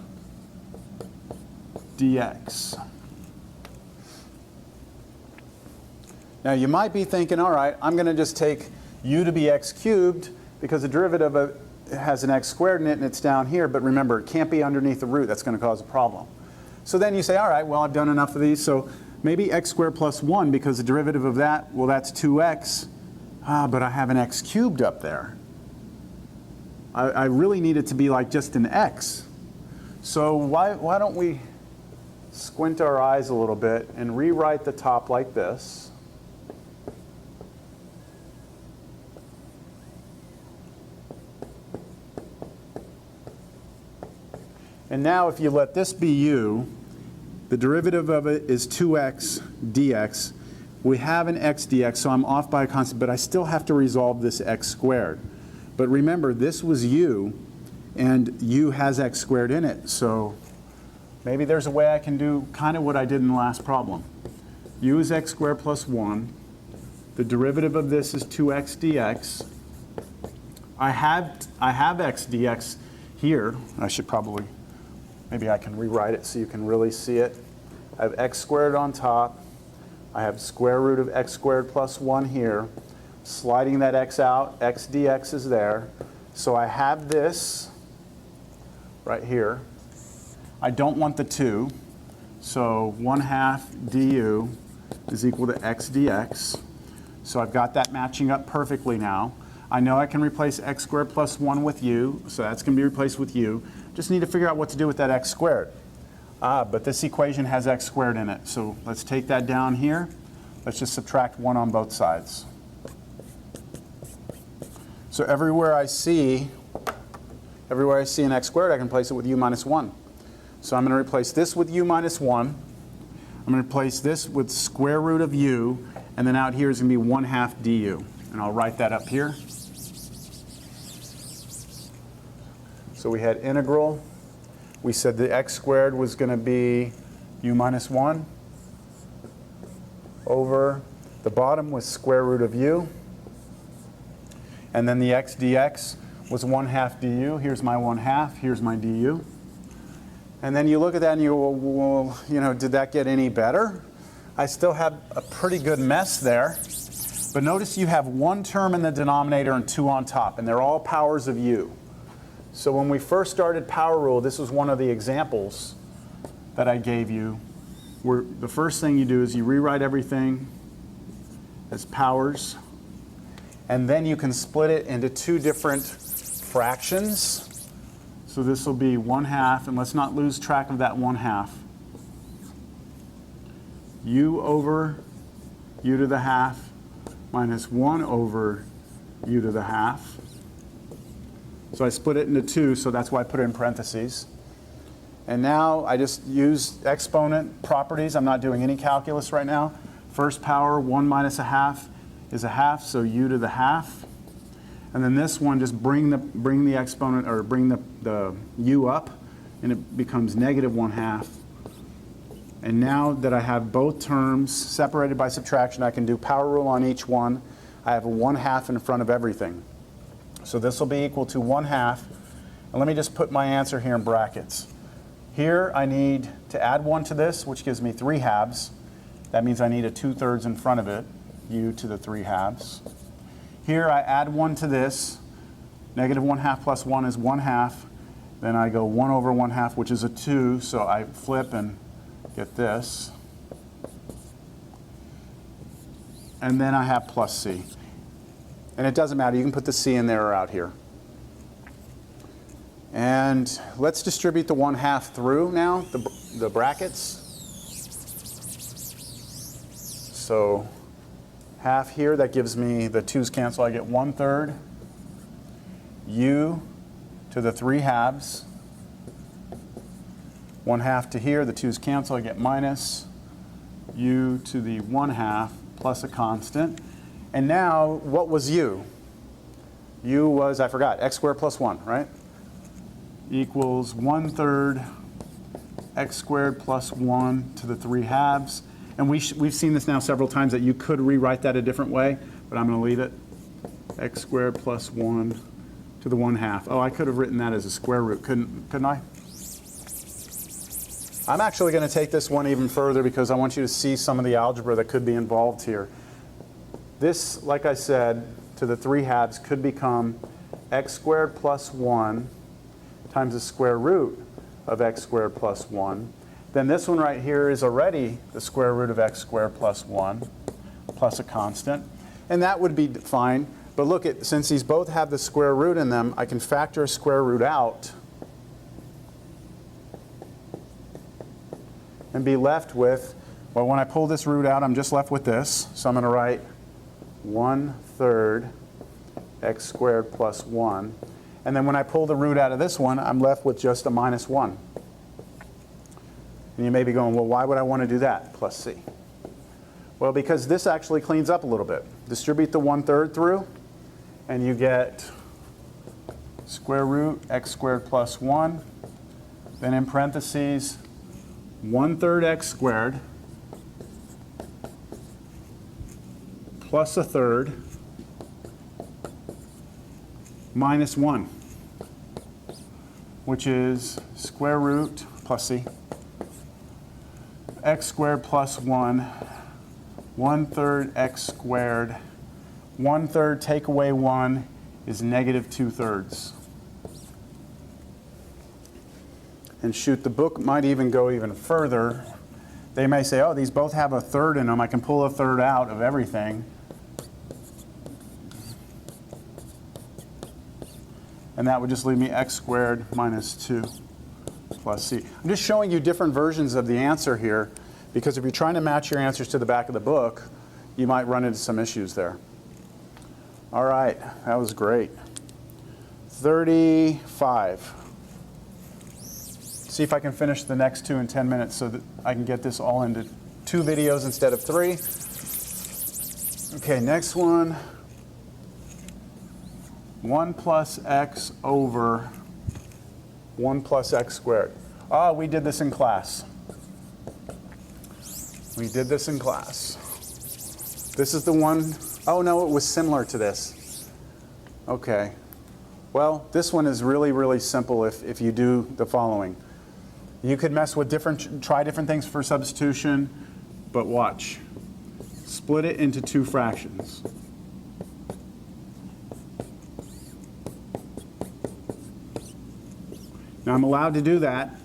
dx. Now you might be thinking, all right, I'm going to just take u to be x cubed because the derivative of it has an x squared in it and it's down here, but remember, it can't be underneath the root. That's going to cause a problem. So then you say, all right, well, I've done enough of these, so maybe x squared plus 1 because the derivative of that, well, that's 2x. But I have an x cubed up there. I really need it to be like just an x. So why don't we squint our eyes a little bit and rewrite the top like this. And now if you let this be u, the derivative of it is 2x dx. We have an x dx, so I'm off by a constant, but I still have to resolve this x squared. But remember, this was u, and u has x squared in it. So maybe there's a way I can do kind of what I did in the last problem. U is x squared plus 1. The derivative of this is 2x dx. I have x dx here. I should probably, maybe I can rewrite it so you can really see it. I have x squared on top. I have square root of x squared plus 1 here. Sliding that x out, x dx is there. So I have this right here. I don't want the 2. So 1/2 du is equal to x dx. So I've got that matching up perfectly now. I know I can replace x squared plus 1 with u, so that's going to be replaced with u. Just need to figure out what to do with that x squared. But this equation has x squared in it. So let's take that down here. Let's just subtract 1 on both sides. So everywhere I see an x squared, I can replace it with u minus 1. So I'm going to replace this with u minus 1. I'm going to replace this with square root of u, and then out here is going to be 1/2 du. And I'll write that up here. So we had integral. We said the x squared was going to be u minus 1 over the bottom was square root of u. And then the x dx was 1/2 du. Here's my 1/2. Here's my du. And then you look at that and you go, well, you know, did that get any better? I still have a pretty good mess there. But notice you have 1 term in the denominator and 2 on top, and they're all powers of u. So when we first started power rule, this was one of the examples that I gave you, where the first thing you do is you rewrite everything as powers, and then you can split it into 2 different fractions. So this will be 1/2, and let's not lose track of that 1/2. U over u to the 1/2 minus 1 over u to the 1/2. So I split it into 2, so that's why I put it in parentheses. And now I just use exponent properties. I'm not doing any calculus right now. First power, 1 minus 1/2 is 1/2, so u to the 1/2. And then this one, just bring the exponent, or bring the u up, and it becomes negative 1/2. And now that I have both terms separated by subtraction, I can do power rule on each one. I have a 1/2 in front of everything. So this will be equal to 1/2. And let me just put my answer here in brackets. Here I need to add 1 to this, which gives me 3/2. That means I need a 2/3 in front of it, u to the 3/2. Here I add 1 to this. Negative 1/2 plus 1 is 1/2. Then I go 1 over 1/2, which is a 2, so I flip and get this. And then I have plus c. And it doesn't matter, you can put the c in there or out here. And let's distribute the 1/2 through now, the brackets. So half here, that gives me, the 2's cancel, I get 1/3 u to the 3/2. 1/2 to here, the 2's cancel, I get minus u to the 1/2 plus a constant. And now, what was u? U was, I forgot, x squared plus 1, right? equals 1/3 x squared plus 1 to the 3/2. And we've seen this now several times that you could rewrite that a different way, but I'm going to leave it. X squared plus 1 to the 1/2. Oh, I could have written that as a square root, couldn't I? I'm actually going to take this one even further because I want you to see some of the algebra that could be involved here. This, like I said, to the 3/2 could become x squared plus 1 times the square root of x squared plus 1. Then this one right here is already the square root of x squared plus 1 plus a constant. And that would be fine. But look, since these both have the square root in them, I can factor a square root out and be left with, well, when I pull this root out, I'm just left with this. So I'm going to write 1/3 x squared plus 1. And then when I pull the root out of this one, I'm left with just a minus 1. And you may be going, well, why would I want to do that? Plus c. Well, because this actually cleans up a little bit. Distribute the 1/3 through, and you get square root x squared plus 1. Then in parentheses, 1/3 x squared plus 1/3 minus 1, which is square root plus c, x squared plus 1, 1/3 x squared. 1/3 take away 1 is negative 2/3. And shoot, the book might even go even further. They may say, oh, these both have a third in them. I can pull a third out of everything. And that would just leave me x squared minus 2 plus c. I'm just showing you different versions of the answer here, because if you're trying to match your answers to the back of the book, you might run into some issues there. All right, that was great. 35. See if I can finish the next two in 10 minutes so that I can get this all into 2 videos instead of 3. Okay, next one. 1 plus x over 1 plus x squared. Oh, we did this in class. We did this in class. This is the one, oh no, it was similar to this. Okay. Well, this one is really, really simple if you do the following. You could mess with try different things for substitution, but watch. Split it into 2 fractions. Now I'm allowed to do that.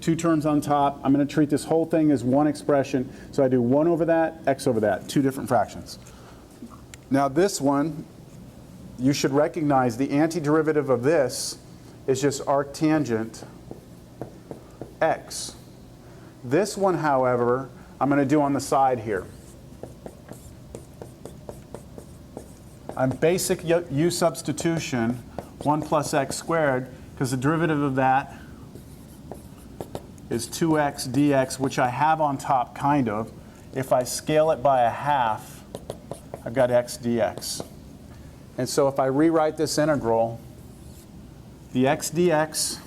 2 terms on top. I'm going to treat this whole thing as one expression. So I do 1 over that, x over that, 2 different fractions. Now this one, you should recognize the antiderivative of this is just arctangent x. This one, however, I'm going to do on the side here. On basic u substitution, 1 plus x squared, because the derivative of that is 2x dx, which I have on top, kind of. If I scale it by a half, I've got x dx. And so if I rewrite this integral, the x dx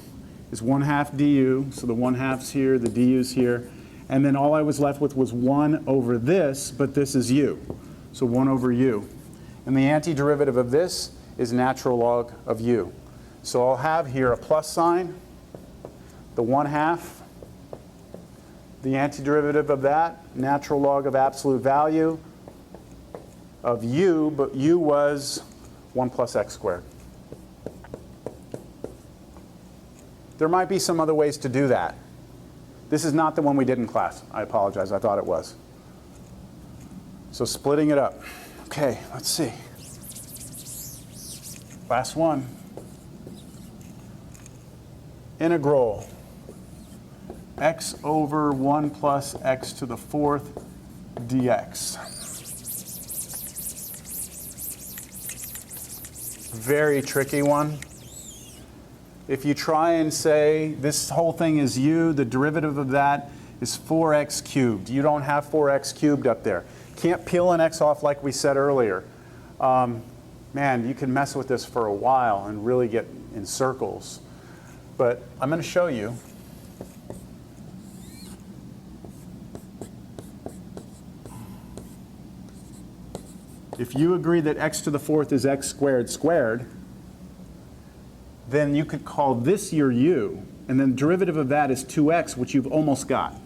is 1/2 du, so the 1/2's here, the du's here, and then all I was left with was 1 over this, but this is u, so 1 over u. And the antiderivative of this is natural log of u. So I'll have here a plus sign, the 1/2, the antiderivative of that, natural log of absolute value of u, but u was 1 plus x squared. There might be some other ways to do that. This is not the one we did in class. I apologize, I thought it was. So splitting it up. Okay, let's see. Last one. Integral x over 1 plus x to the 4th dx. Very tricky one. If you try and say this whole thing is u, the derivative of that is 4x cubed. You don't have 4x cubed up there. Can't peel an x off like we said earlier. Man, you can mess with this for a while and really get in circles. But I'm going to show you. If you agree that x to the fourth is x squared squared, then you could call this your u, and then the derivative of that is 2x, which you've almost got.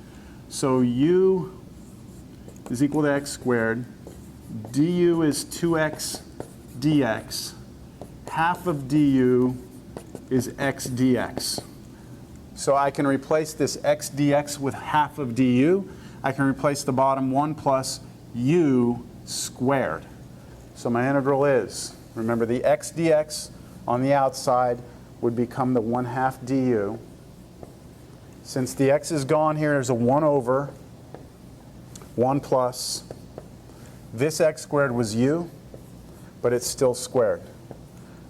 So u is equal to x squared, du is 2x dx, half of du is x dx. So I can replace this x dx with half of du. I can replace the bottom 1 plus u squared. So my integral is, remember the x dx on the outside would become the 1/2 du. Since the x is gone here, there's a 1 over 1 plus. This x squared was u, but it's still squared.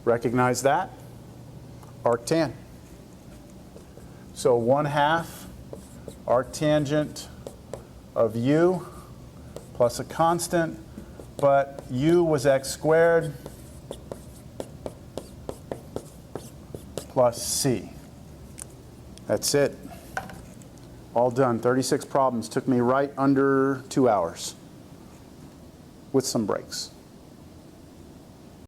Recognize that? Arctan. So 1/2 arctangent of u plus a constant, but u was x squared plus c. That's it. All done. 36 problems. Took me right under 2 hours with some breaks.